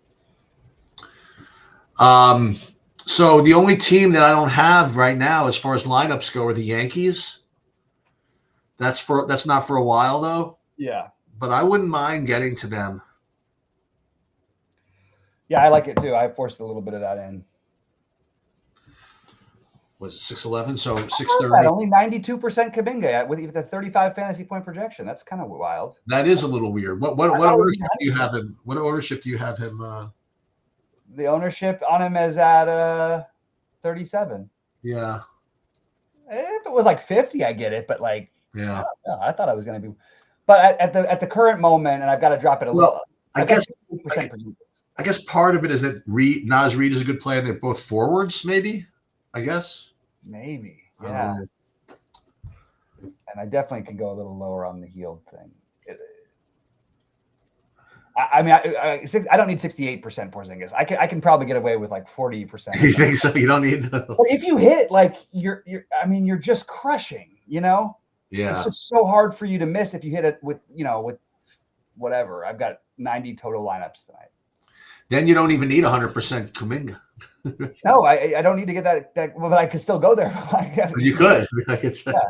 So the only team that I don't have right now as far as lineups go are the Yankees. That's not for a while though. Yeah. But I wouldn't mind getting to them. Yeah, I like it too. I forced a little bit of that in. Was it 611? So 630. Only 92% Kuminga with even the 35 fantasy point projection. That's kind of wild. That is a little weird. What ownership do you have him? What ownership do you have him? The ownership on him is at 37. Yeah. If it was like 50, I get it, but like Yeah. I thought I was going to be, but at the current moment, and I've got to drop it a little. I guess part of it is that Naz Reid is a good player. And they're both forwards, maybe. I guess. Maybe, yeah. And I definitely can go a little lower on the Hield thing. I mean, I don't need 68% Porzingis. I can probably get away with like 40%. You think so? You don't need. But if you hit, like you're just crushing. Yeah. It's just so hard for you to miss if you hit it with whatever. I've got 90 total lineups tonight. Then you don't even need 100% Kuminga. No, I don't need to get that, but I could still go there. You could. Yeah.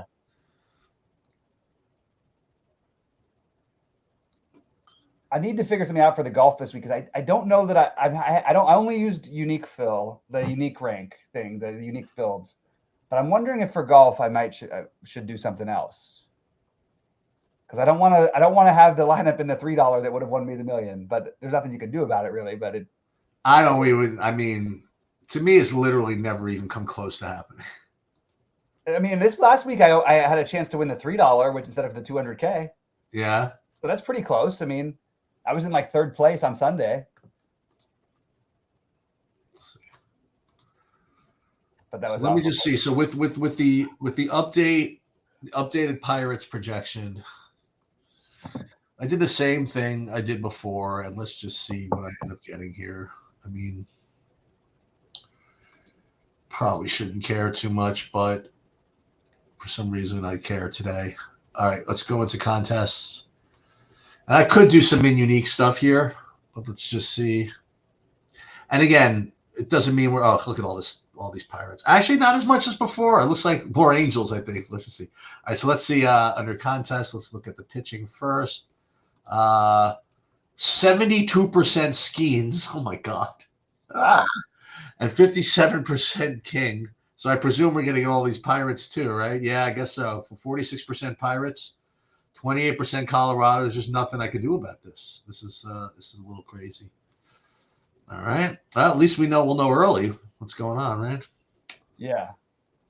I need to figure something out for the golf this week because I don't know that I only used unique fill, the unique rank thing, the unique builds, but I'm wondering if for golf I should do something else because I don't want to have the lineup in the $3 that would have won me the million, but there's nothing you can do about it really. But I mean, to me, it's literally never even come close to happening. I mean, this last week I had a chance to win the $3, which instead of the $200K. Yeah. So that's pretty close. I mean, I was in like third place on Sunday. Let's see. But that was let me just see. So with the updated Pirates projection, I did the same thing I did before, and let's just see what I end up getting here. I mean, probably shouldn't care too much, but for some reason I care today. All right, let's go into contests. And I could do some unique stuff here, but let's just see. And again, it doesn't mean we're look at all these Pirates. Actually, not as much as before. It looks like more Angels, I think. Let's just see. All right, so let's see under contest. Let's look at the pitching first. 72% Skeens. Oh my God. And 57% King. So I presume we're getting all these Pirates too, right? Yeah, I guess so. For 46% Pirates. 28% Colorado. There's just nothing I can do about this. This is a little crazy. All right. Well, at least we'll know early what's going on, right? Yeah.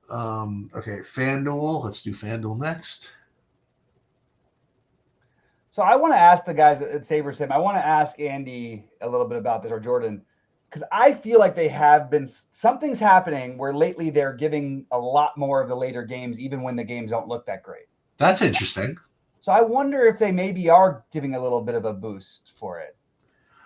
Okay, FanDuel. Let's do FanDuel next. So I want to ask the guys at SaberSim. I want to ask Andy a little bit about this, or Jordan, because I feel like something's happening where lately they're giving a lot more of the later games, even when the games don't look that great. That's interesting. So I wonder if they maybe are giving a little bit of a boost for it.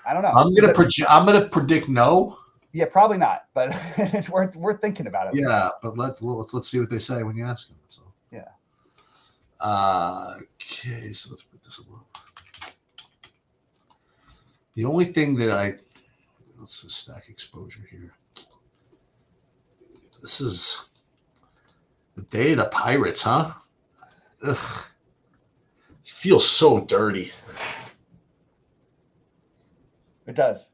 I don't know. I'm gonna predict no. Yeah, probably not, but it's worth thinking about it. Yeah, but let's see what they say when you ask them. So yeah. Okay, so let's put this along. The only thing that let's just stack exposure here. This is the day of the Pirates, huh? Ugh. It feels so dirty. It does.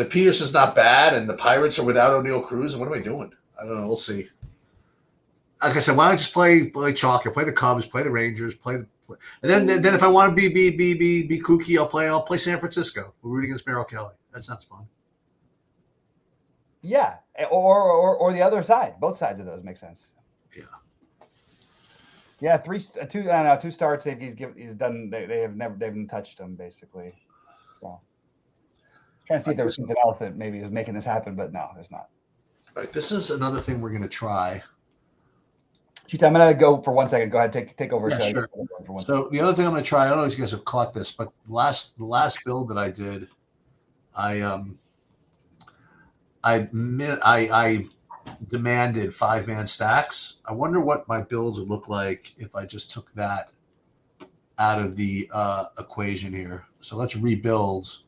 Peterson's not bad, and the Pirates are without O'Neal Cruz. What am I doing? I don't know. We'll see. Like I said, why don't I just play chalk? Play the Cubs, play the Rangers, and then if I want to be kooky, I'll play San Francisco. We're rooting against Merrill Kelly. That sounds fun. Yeah, or the other side. Both sides of those make sense. Yeah. Yeah, two starts. He's done. They haven't touched him basically. So trying to see if there was something else that maybe was making this happen, but no, there's not. All right, this is another thing we're going to try. I'm going to go for 1 second. Go ahead, take over. Yeah, sure. So the other thing I'm going to try, I don't know if you guys have caught this, but the last build that I did, I demanded 5-man stacks. I wonder what my builds would look like if I just took that out of the equation here. So let's rebuild,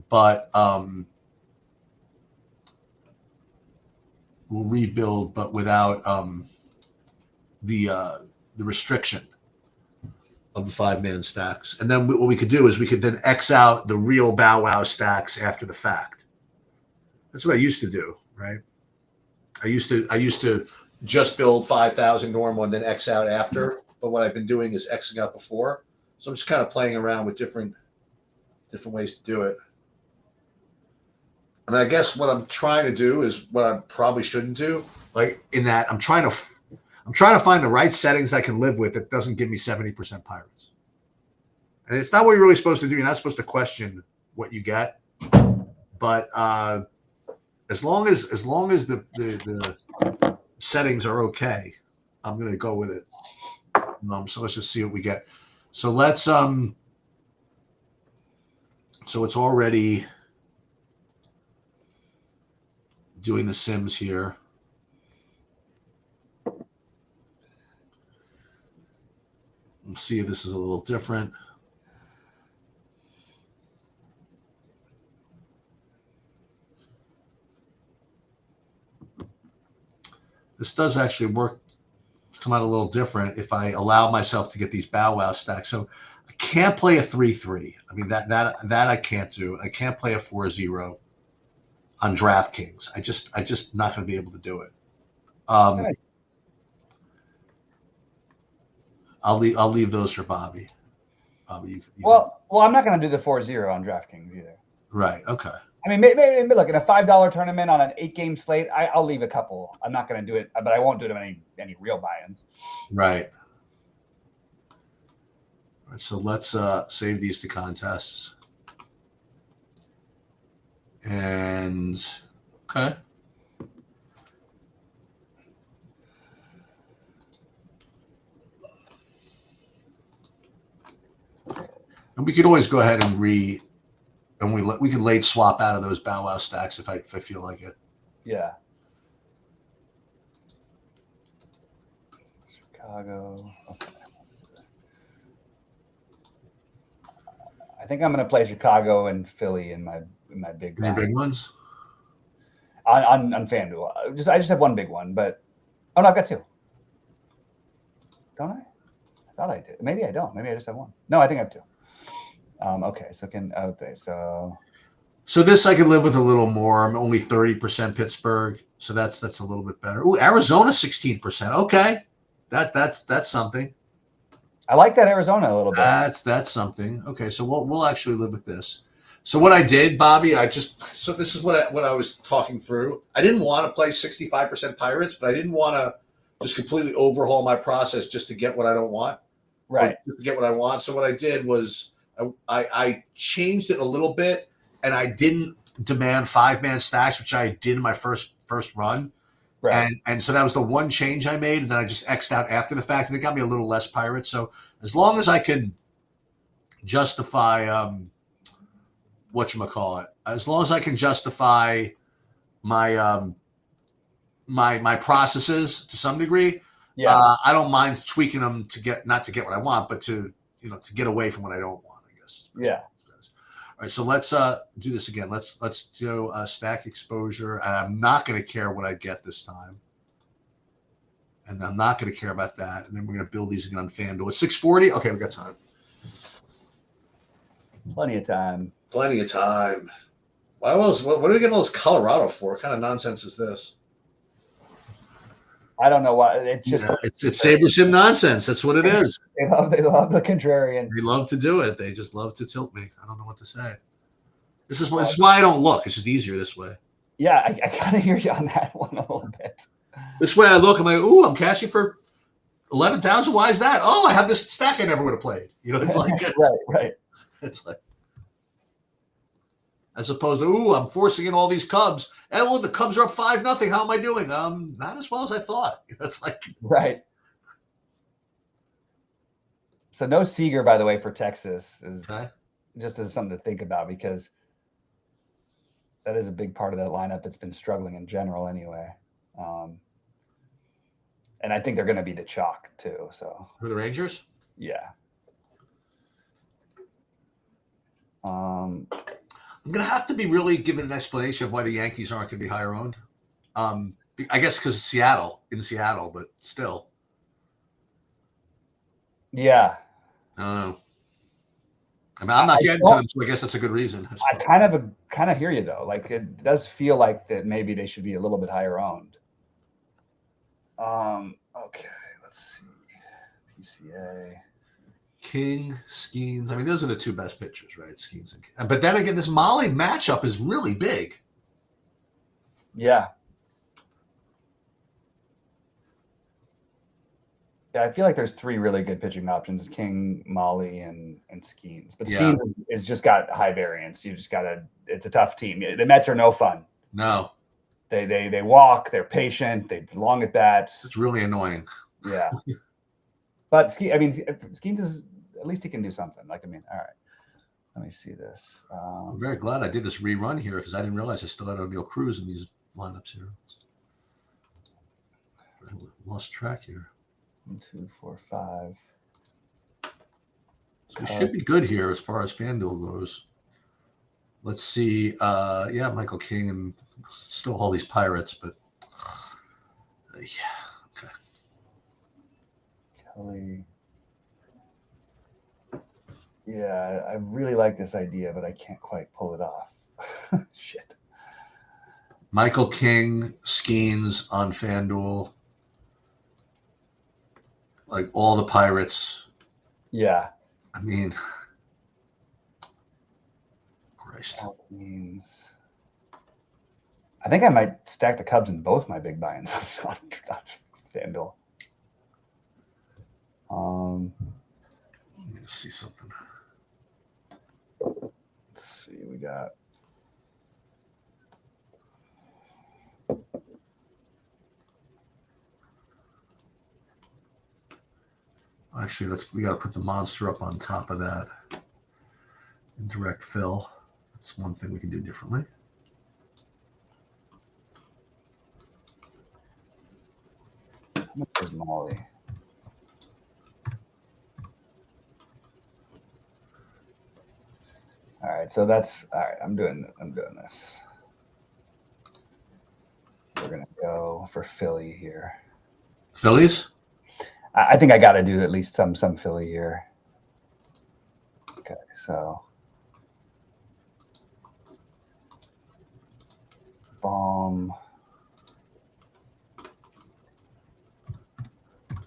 but we'll rebuild, but without the restriction of the 5-man stacks. And then what we could do is we could then X out the real Bow Wow stacks after the fact. That's what I used to do, right? I used to just build 5,000 normal and then X out after. But what I've been doing is Xing out before. So I'm just kind of playing around with different ways to do it. I mean, I guess what I'm trying to do is what I probably shouldn't do. Like in that I'm trying I'm trying to find the right settings I can live with that doesn't give me 70% Pirates. And it's not what you're really supposed to do. You're not supposed to question what you get. But as long as the settings are okay, I'm going to go with it. So let's just see what we get. So let's so it's already doing the sims here. Let's see if this is a little different. This does actually work, come out a little different if I allow myself to get these bow wow stacks. So I can't play a 3-3. I mean, that I can't do. I can't play a 4-0 on DraftKings. I just not going to be able to do it. Nice. I'll leave those for Bobby. Bobby, you well, I'm not going to do the 4-0 on DraftKings either. Right. Okay. I mean, maybe look, in a $5 tournament on an 8-game slate, I'll leave a couple. I'm not going to do it, but I won't do it on any real buy-ins. Right. All right. So let's save these to contests. And okay. And we could always go ahead and we could late swap out of those bow wow stacks if I feel like it. Yeah. Chicago. Okay. I think I'm going to play Chicago and Philly in my big. Any big ones? On FanDuel. I just have one big one, but no, I've got two. Don't I? I thought I did. Maybe I don't. Maybe I just have one. No, I think I have two. Okay, so this I could live with a little more. I'm only 30% Pittsburgh, so that's a little bit better. Ooh, Arizona 16%. Okay, that's something. I like that Arizona a little bit. That's something. Okay, so we'll actually live with this. So what I did, Bobby, so this is what I was talking through. I didn't want to play 65% Pirates, but I didn't want to just completely overhaul my process just to get what I don't want. Right. To get what I want. So what I did was I changed it a little bit, and I didn't demand 5-man stacks, which I did in my first run. Right. And so that was the one change I made, and then I just X'd out after the fact, and it got me a little less Pirates. So as long as I can justify as long as I can justify my my processes to some degree, I don't mind tweaking them not to get what I want, but to get away from what I don't want. Yeah. All right, so let's do this again. Let's do stack exposure, and I'm not going to care what I get this time, and I'm not going to care about that. And then we're going to build these again on FanDuel. It's 6:40. Okay, we got time. Plenty of time. Plenty of time. Why else? What are we getting all this Colorado for? What kind of nonsense is this? I don't know why. It's just it's Saber Sim nonsense. That's what it is. They love the contrarian. They love to do it. They just love to tilt me. I don't know what to say. This is why I don't look. It's just easier this way. Yeah, I kind of hear you on that one a little bit. This way I look, I'm like, ooh, I'm cashing for 11,000. Why is that? Oh, I have this stack I never would have played. It's like right. It's like, as opposed to, ooh, I'm forcing in all these Cubs. And well, the Cubs are up 5-0. How am I doing? Not as well as I thought. That's like right. So no Seager, by the way, for Texas is just as something to think about, because that is a big part of that lineup that's been struggling in general anyway. And I think they're going to be the chalk too. So for the Rangers, yeah. I'm going to have to be really given an explanation of why the Yankees aren't going to be higher owned. I guess because it's in Seattle, but still. Yeah. I don't know. I mean, I'm not getting to them, so I guess that's a good reason. I kind of hear you though. Like, it does feel like that maybe they should be a little bit higher owned. Okay, let's see. PCA. King, Skeens. I mean, those are the two best pitchers, right? Skeens and King. But then again, this Molly matchup is really big. Yeah. Yeah, I feel like there's 3 really good pitching options: King, Molly, and Skeens. But Yeah. Skeens is just got high variance. You just gotta. It's a tough team. The Mets are no fun. No, They walk. They're patient. They long at bats. it's really annoying. Yeah. But Skeens is at least he can do something. Like, I mean, all right. Let me see this. I'm very glad I did this rerun here because I didn't realize I still had O'Neal Cruz in these lineups here. I lost track here. 1, 2, 4, 5. So we should be good here as far as FanDuel goes. Let's see. Yeah, Michael King and still all these Pirates, but yeah, okay. Kelly. Yeah, I really like this idea, but I can't quite pull it off. Shit. Michael King, Skeens on FanDuel. Like all the Pirates. Yeah. I mean, Christ. That means I think I might stack the Cubs in both my big buy-ins on FanDuel. Let me see something. Let's see. We got Actually, we got to put the monster up on top of that. Indirect fill. That's one thing we can do differently. how much is Molly? All right, so that's all right. I'm doing this. We're gonna go for Philly here. Phillies? I think I got to do at least some Philly here. Okay, so bomb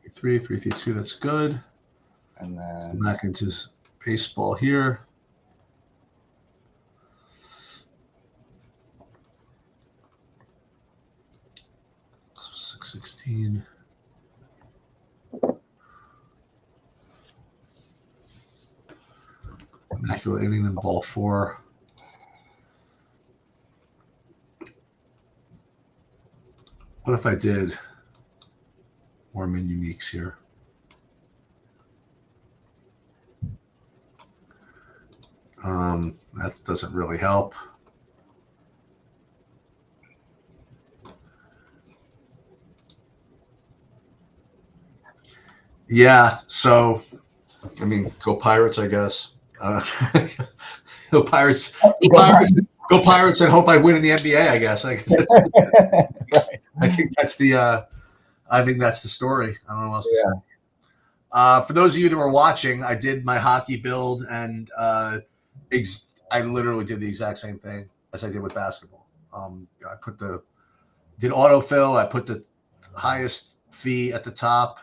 3-3-2. That's good. and then Back into baseball here. So 6-16. Immaculate inning, then ball 4. What if I did more min uniques here? That doesn't really help. Yeah, so I mean, go Pirates, I guess. Go Pirates, go Pirates, and hope I win in the NBA. I guess. right. I think that's the. I think that's the story. I don't know what else to say. For those of you that were watching, I did my hockey build, and I literally did the exact same thing as I did with basketball. I did autofill. I put the highest fee at the top.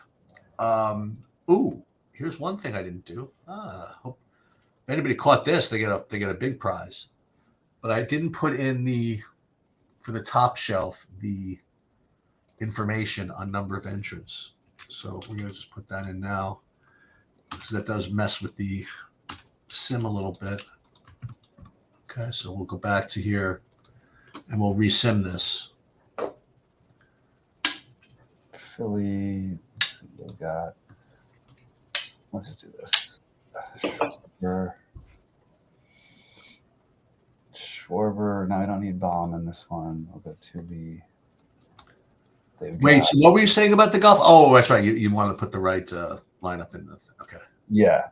Here's one thing I didn't do. Hope if anybody caught this, they get a big prize. But I didn't put in for the top shelf the information on number of entrants. So we're gonna just put that in now. So that does mess with the sim a little bit. Okay, so we'll go back to here and we'll resim this. Philly. Let's see what we got. Let's just do this. Schwarber. No, I don't need bomb in this one. I'll go to the. Wait, so what were you saying about the golf? Oh, that's right. You want to put the right lineup in the okay. Yeah.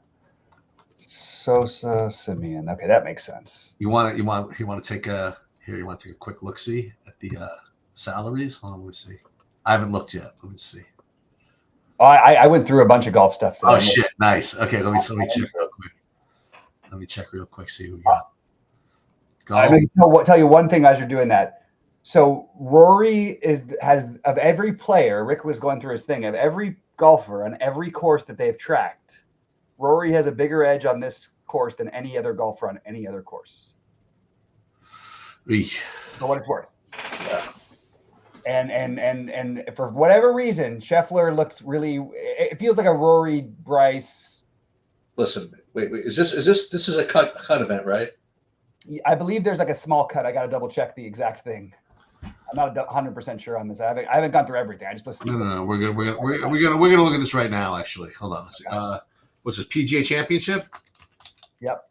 Sosa, Simeon. Okay, that makes sense. You want to take a quick look see at the salaries. Hold on, let me see. I haven't looked yet. Let me see. Oh, I went through a bunch of golf stuff today. Oh shit, nice. Okay, let me check real quick. Let me check real quick. See who we got. I'm going to tell you one thing as you're doing that. So Rory has of every player. Rick was going through his thing of every golfer on every course that they've tracked. Rory has a bigger edge on this course than any other golfer on any other course. For what it's worth. And for whatever reason, Scheffler looks really. It feels like a Rory Bryce. Listen, wait. This is a cut event, right? I believe there's like a small cut. I got to double check the exact thing. I'm not 100% sure on this. I haven't gone through everything. I just listened. No. We're gonna look at this right now. Actually, hold on. Let's see. What's this PGA Championship? Yep.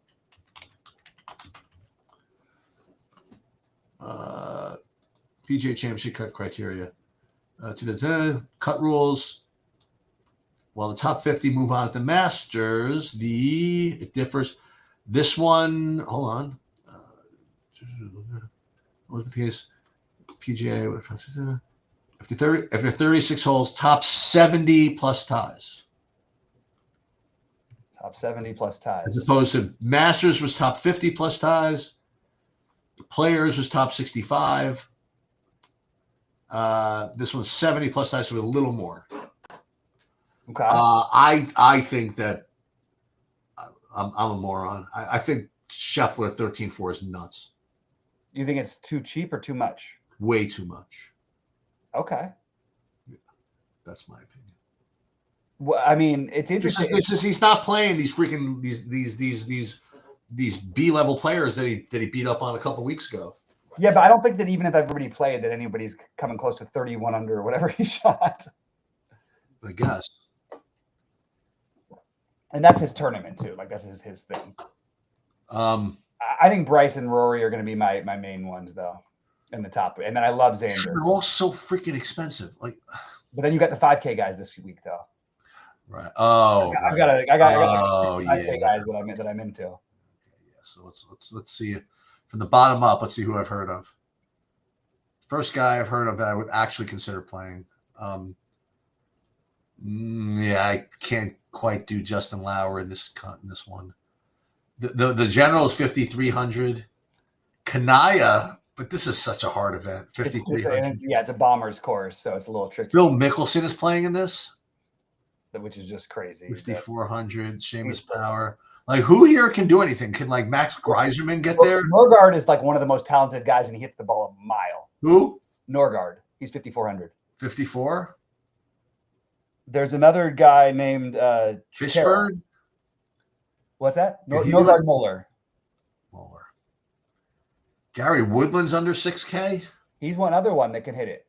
PGA Championship cut criteria. Cut rules. While the top 50 move on at the Masters, it differs. This one, hold on. What was the case? PGA. If the 36 holes, top 70 plus ties. Top 70 plus ties. As opposed to Masters was top 50 plus ties. The Players was top 65. This one's 70 plus ties, so a little more. Okay. I think that I'm a moron. I think Scheffler 13-4 is nuts. You think it's too cheap or too much? Way too much. Okay. Yeah, that's my opinion. Well, I mean, it's interesting. He's not playing these freaking these B-level players that he beat up on a couple weeks ago. Yeah, but I don't think that even if everybody played, that anybody's coming close to 31 under or whatever he shot. I guess. And that's his tournament too. Like that's his thing. I think Bryce and Rory are going to be my main ones though, in the top. And then I love Xander. They're all so freaking expensive. Like, but then you got the 5K guys this week though. Right. Oh, I got 5K yeah. guys that I'm into. Yeah. So let's see from the bottom up. Let's see who I've heard of. First guy I've heard of that I would actually consider playing. Yeah, I can't quite do Justin Lauer in this one. The general is 5,300. Kanaya, but this is such a hard event. 5,300. Yeah, it's a bomber's course, so it's a little tricky. Phil Mickelson is playing in this, which is just crazy. 5,400. Seamus Power. Like, who here can do anything? Can like Max Greiserman get there? Norgard is like one of the most talented guys, and he hits the ball a mile. Who? Norgard. He's 5,400. 54. There's another guy named Fishburne. What's that? Norgard Muller. Gary Woodland's under 6K. He's one other one that can hit it.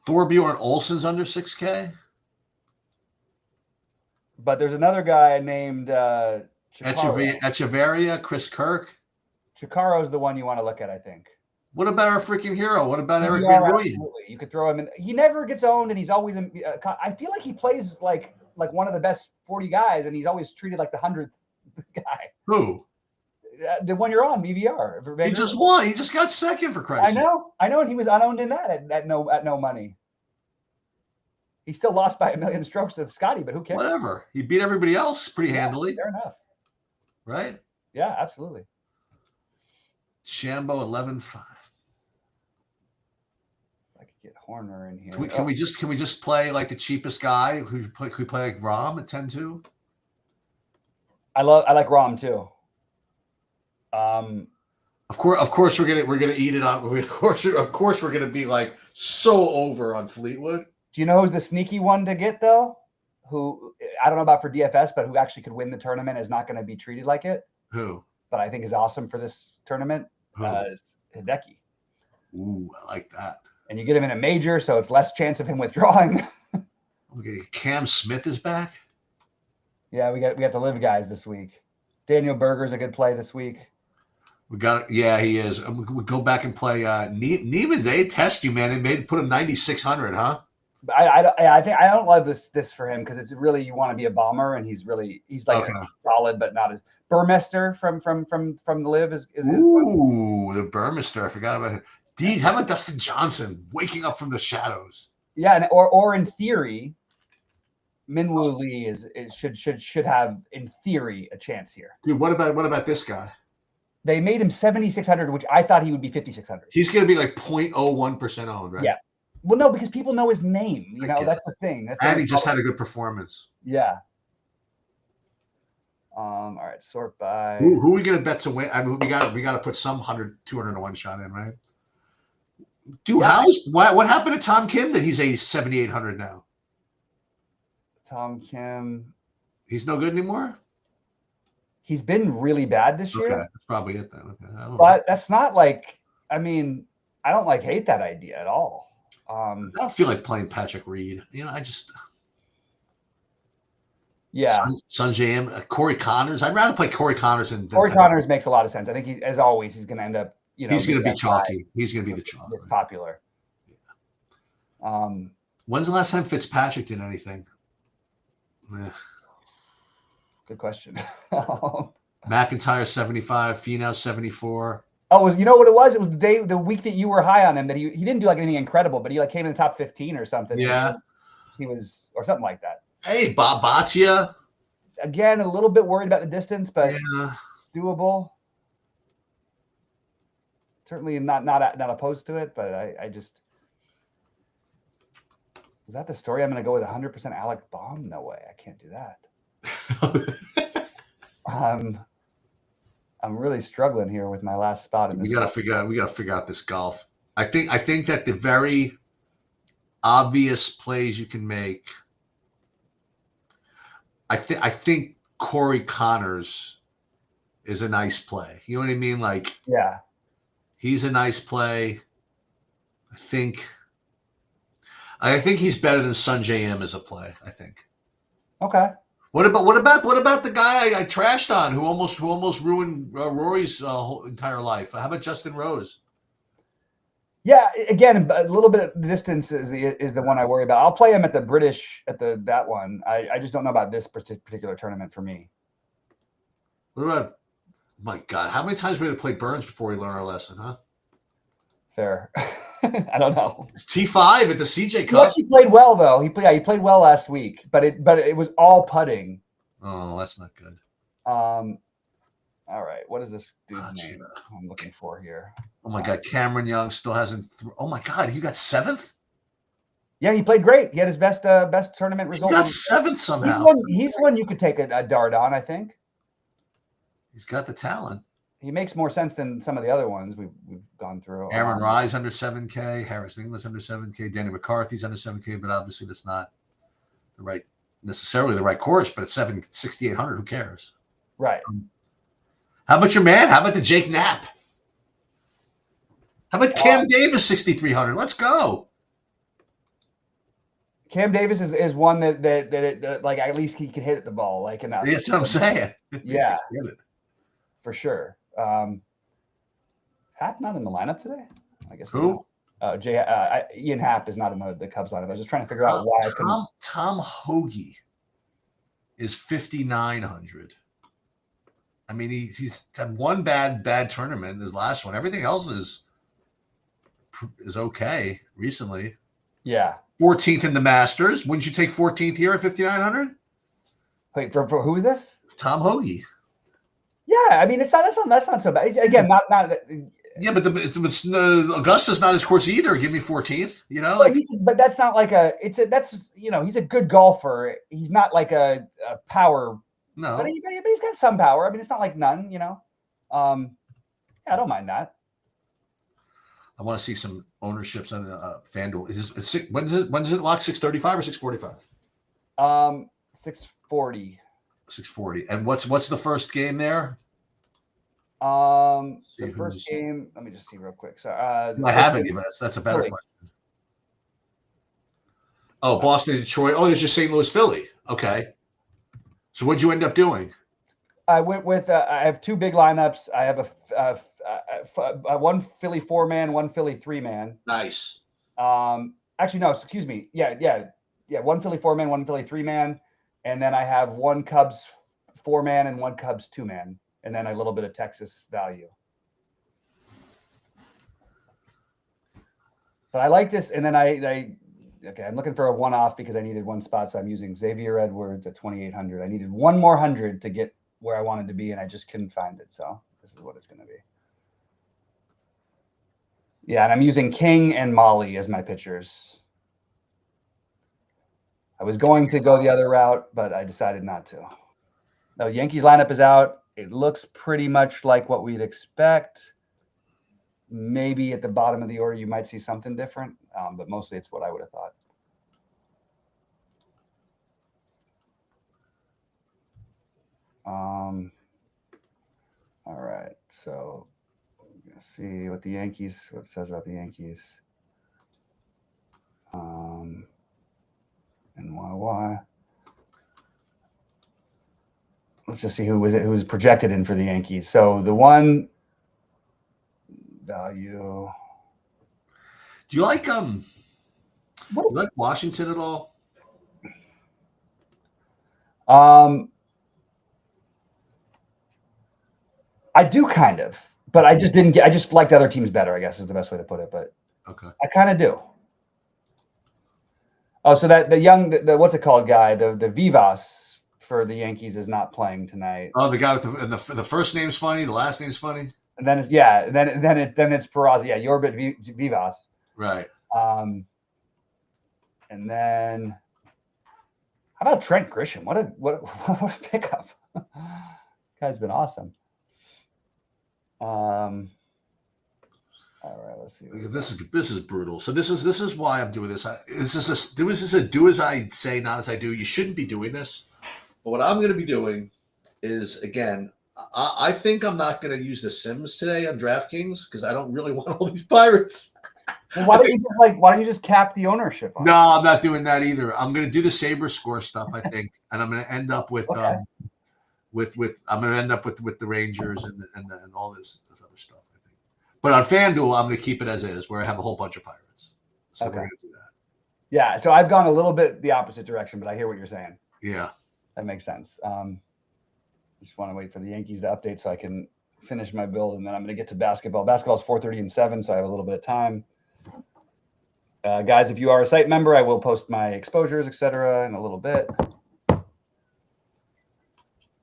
Thorbjorn Olsen's under 6K. But there's another guy named Echeverria, Chris Kirk. Chikaro's the one you want to look at, I think. What about our freaking hero? What about Eric Van Rooyen? You could throw him in. He never gets owned, and he's always. I feel like he plays like one of the best 40 guys, and he's always treated like the 100th guy. Who? The one you're on, BVR. He just won. He just got second, for Christ's sake. I know, and he was unowned in that at no money. He still lost by 1 million strokes to Scotty, but who cares? Whatever. He beat everybody else pretty handily. Fair enough. Right? Yeah, absolutely. Shambo 11-5. I could get Horner in here. Can we just play like the cheapest guy who play like Rahm at 10-2? I like Rahm too. Of course we're gonna eat it on. Of course we're gonna be like so over on Fleetwood. Do you know who's the sneaky one to get though? Who I don't know about for DFS, but who actually could win the tournament is not going to be treated like it. Who? But I think is awesome for this tournament. Is Hideki. Ooh, I like that. And you get him in a major, so it's less chance of him withdrawing. Okay, Cam Smith is back. Yeah, we got the live guys this week. Daniel Berger's a good play this week. We got it. Yeah, he is. We go back and play. Neiman, they test you, man. They put him 9,600, huh? I think I don't love this for him because it's really you want to be a bomber, and he's like solid, but not as Burmester from the live is ooh, the Burmester. I forgot about him. How about Dustin Johnson waking up from the shadows? Yeah, and or in theory, Minwoo Lee should have in theory a chance here. Dude, what about this guy? They made him 7,600, which I thought he would be 5,600. He's going to be like 0.01% owned, right? Yeah. Well, no, because people know his name. You know, that's the thing. And he just had a good performance. Yeah. All right, sort by. Who are we going to bet to win? I mean, we got to put some 100, 200 to 1 shot in, right? Dude, what happened to Tom Kim that he's 7,800 now? Tom Kim. He's no good anymore? He's been really bad this year. Okay, that's probably it then. Okay. But that's not like, I mean, I don't like hate that idea at all. I don't feel like playing Patrick Reed. You know, I just Sanjay M, Corey Connors. I'd rather play Corey Connors than Corey Connors makes a lot of sense. I think he, as always, he's going to end up. You know, he's going to be chalky. He's going to be the chalk. It's popular. Yeah. When's the last time Fitzpatrick did anything? Good question. McIntyre 75, Finau 74. Oh, you know what it was? It was the week that you were high on him that he didn't do like anything incredible, but he like came in the top 15 or something. Yeah, he was or something like that. Hey, Bob Boccia. Again, a little bit worried about the distance, but doable. Certainly not opposed to it, but I just is that the story? I'm going to go with 100% Alec Baum. No way, I can't do that. I'm really struggling here with my last spot. We got to figure out this golf. I think that the very obvious plays you can make. I think Corey Connors is a nice play. You know what I mean? Like, yeah, he's a nice play. I think he's better than Sanjay M as a play. I think. Okay. What about the guy I trashed on who almost ruined Rory's whole entire life? How about Justin Rose? Yeah, again, a little bit of distance is the one I worry about. I'll play him at the British that one. I just don't know about this particular tournament for me. What about? My God, how many times we had to play Burns before we learn our lesson, huh? Fair. I don't know. T5 at the CJ Cup. He actually played well though. He played well last week, but it was all putting. Oh, that's not good. All right. What is this dude's name I'm looking for here? Oh my God, Cameron Young still hasn't. Oh my God, you got 7th? Yeah, he played great. He had his best tournament result. He got 7th somehow. He's one you could take a dart on, I think. He's got the talent. He makes more sense than some of the other ones we've gone through. Aaron Rye's under 7K. Harris Inglis under 7K. Danny McCarthy's under 7K, but obviously that's not necessarily the right course. But it's 6,800. Who cares? Right. How about your man? How about the Jake Knapp? How about Cam Davis 6,300? Let's go. Cam Davis is one that like at least he can hit the ball like enough. That's what I'm saying. Yeah, for sure. Happ not in the lineup today? I guess. Who? Ian Happ is not in the Cubs lineup. I was just trying to figure out why I couldn't. Tom Hoagie is 5,900. I mean, he's had one bad tournament. His last one. Everything else is okay recently. Yeah. 14th in the Masters. Wouldn't you take 14th here at 5,900? Wait, for who is this? Tom Hoagie. Yeah, I mean that's not so bad. Again, not. Yeah, but Augusta's not his course either. Give me 14th. You know, but that's not like he's a good golfer. He's not like a power. No, but he's got some power. I mean, it's not like none. You know, yeah, I don't mind that. I want to see some ownerships on FanDuel. When does it lock? 635 or 645? 640. 640. And what's the first game there? The first game. Let me just see real quick. So I haven't even. That's a better question. Oh, Boston, Detroit. Oh, there's your St. Louis, Philly. Okay. So what'd you end up doing? I went with. I have two big lineups. I have a one Philly 4-man, one Philly 3-man. Nice. Actually, no. Excuse me. Yeah. One Philly 4-man, one Philly 3-man. And then I have one Cubs 4-man and one Cubs 2-man, and then a little bit of Texas value. But I like this, and then I'm looking for a one-off because I needed one spot, so I'm using Xavier Edwards at 2,800. I needed one more 100 to get where I wanted to be, and I just couldn't find it, so this is what it's going to be. Yeah, and I'm using King and Molly as my pitchers. I was going to go the other route, but I decided not to. No, Yankees lineup is out. It looks pretty much like what we'd expect. maybe at the bottom of the order you might see something different, but mostly it's what I would have thought. All right, so we're gonna see what it says about the Yankees. And why? Let's just see who was projected in for the Yankees. So the one value. Do you like Washington at all? I do kind of, but I just liked other teams better, I guess is the best way to put it. But okay, I kind of do. Oh, so that the what's it called guy, the Vivas for the Yankees is not playing tonight. Oh, the guy with the first name's funny, the last name's funny. And then it's then it's Peraza. Yeah, Yorbit Vivas. Right. And then how about Trent Grisham? What a pickup. Guy's been awesome. All right, let's see. This is brutal. So this is why I'm doing this. This is a do as I say, not as I do. You shouldn't be doing this. But what I'm going to be doing is, again, I think I'm not going to use the Sims today on DraftKings because I don't really want all these Pirates. Well, why don't you just cap the ownership on No, I'm not doing that either. I'm going to do the Sabre score stuff, I think, and I'm going to end up with Okay. with the Rangers and all this other stuff, I think. But on FanDuel, I'm going to keep it as is, where I have a whole bunch of Pirates. So Okay. we're going to do that. Yeah, so I've gone a little bit the opposite direction, but I hear what you're saying. Yeah. That makes sense. Just want to wait for the Yankees to update so I can finish my build, and then I'm going to get to basketball. Basketball's 4:30 and 7, so I have a little bit of time. Guys, if you are a site member, I will post my exposures, etc., in a little bit.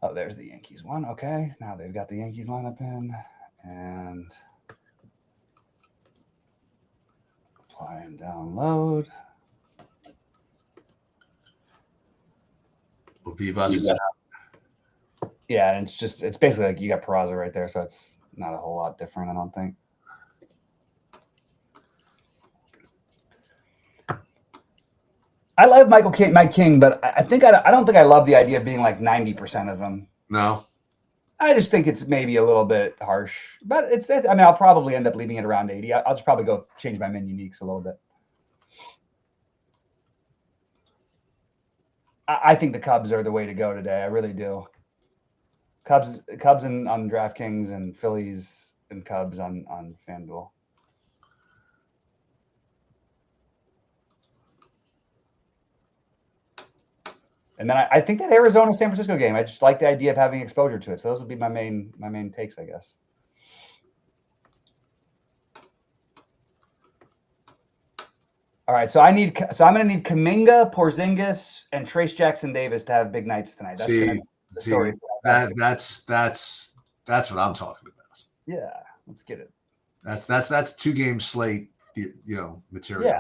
Oh, there's the Yankees one. Okay, now they've got the Yankees lineup in, and apply and download. Well, Vivas is out. Yeah, and it's basically like you got Peraza right there, so it's not a whole lot different, I don't think. I love Mike King, but I don't think I love the idea of being like 90% of them. No. I just think it's maybe a little bit harsh, but I mean, I'll probably end up leaving it around 80. I'll just probably go change my min uniques a little bit. I think the Cubs are the way to go today. I really do. Cubs on DraftKings and Phillies and Cubs on FanDuel. And then I think that Arizona San Francisco game, I just like the idea of having exposure to it. So those would be my main takes, I guess. All right, so I'm going to need Kuminga, Porzingis, and Trace Jackson Davis to have big nights tonight. That's that's what I'm talking about. Yeah, let's get it. That's 2-game slate, material. Yeah.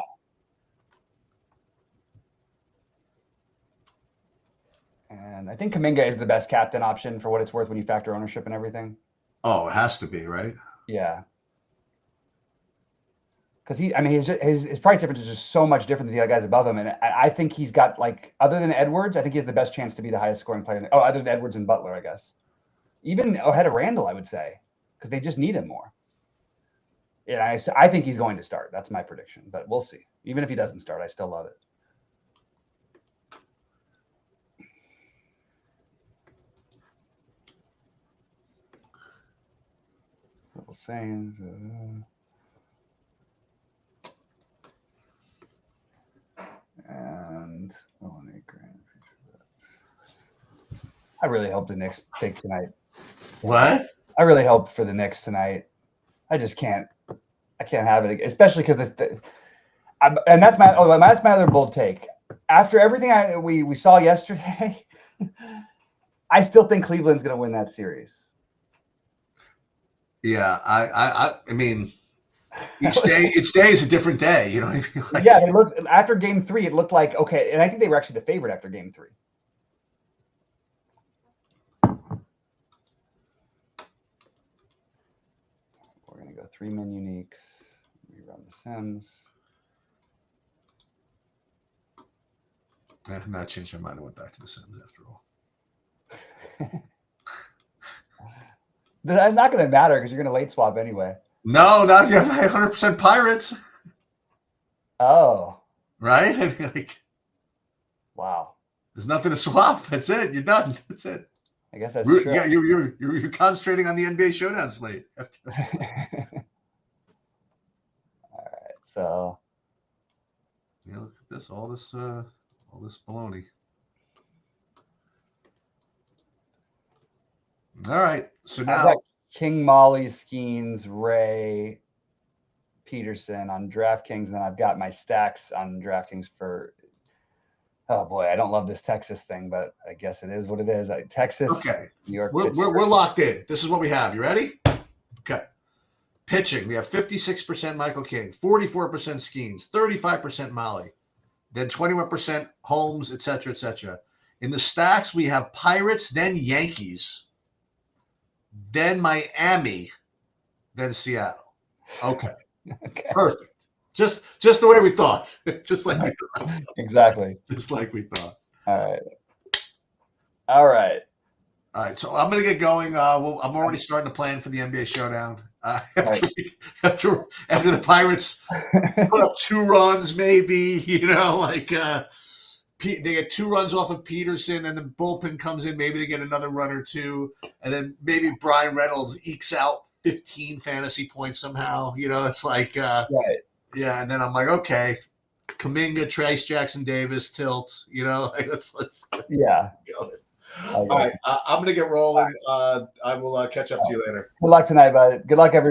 And I think Kuminga is the best captain option for what it's worth when you factor ownership and everything. Oh, it has to be, right? Yeah. Because his price difference is just so much different than the other guys above him. And I think he's got, like, other than Edwards, I think he has the best chance to be the highest scoring player. Other than Edwards and Butler, I guess. Even ahead of Randall, I would say, because they just need him more. Yeah, I think he's going to start. That's my prediction, but we'll see. Even if he doesn't start, I still love it. Little sayings. And I really hope the Knicks take tonight. What? I really hope for the Knicks tonight. I just can't. I can't have it, especially because and that's my other bold take. After everything we saw yesterday, I still think Cleveland's going to win that series. Yeah, I mean, each day is a different day. You know what I mean? Like, yeah, after Game 3, it looked like okay, and I think they were actually the favorite after Game 3. We're gonna go 3-man uniques. We run the Sims. Now I changed my mind and went back to the Sims after all. That's not going to matter because you're going to late swap anyway. No, not if you have 100% Pirates. Oh. Right? I mean, like, wow. there's nothing to swap. That's it. You're done. That's it. I guess that's true. Yeah, you're concentrating on the NBA Showdown slate. All right, so look at this, all this baloney. All right, so I've now got King, Molly, Skeens, Ray, Peterson on DraftKings, and then I've got my stacks on DraftKings for. Oh boy, I don't love this Texas thing, but I guess it is what it is. Texas, okay, New York. We're locked in. This is what we have. You ready? Okay. Pitching, we have 56% Michael King, 44% Skeens, 35% Molly, then 21% Holmes, etc., etc. In the stacks, we have Pirates, then Yankees, then Miami, then Seattle. Okay. Okay. Perfect. Just the way we thought. Just like we thought. Exactly. Just like we thought. All right. All right. All right. So I'm going to get going. I'm already starting to plan for the NBA Showdown. After the Pirates put up 2 runs, maybe, they get 2 runs off of Peterson, and the bullpen comes in. Maybe they get another run or 2, and then maybe Brian Reynolds ekes out 15 fantasy points somehow. It's like, Right. yeah. And then I'm like, okay, Kuminga, Trace Jackson Davis, Tilt. Let's Yeah. go. All right, I'm gonna get rolling. I will catch up to you later. Good luck tonight, bud. Good luck, everybody.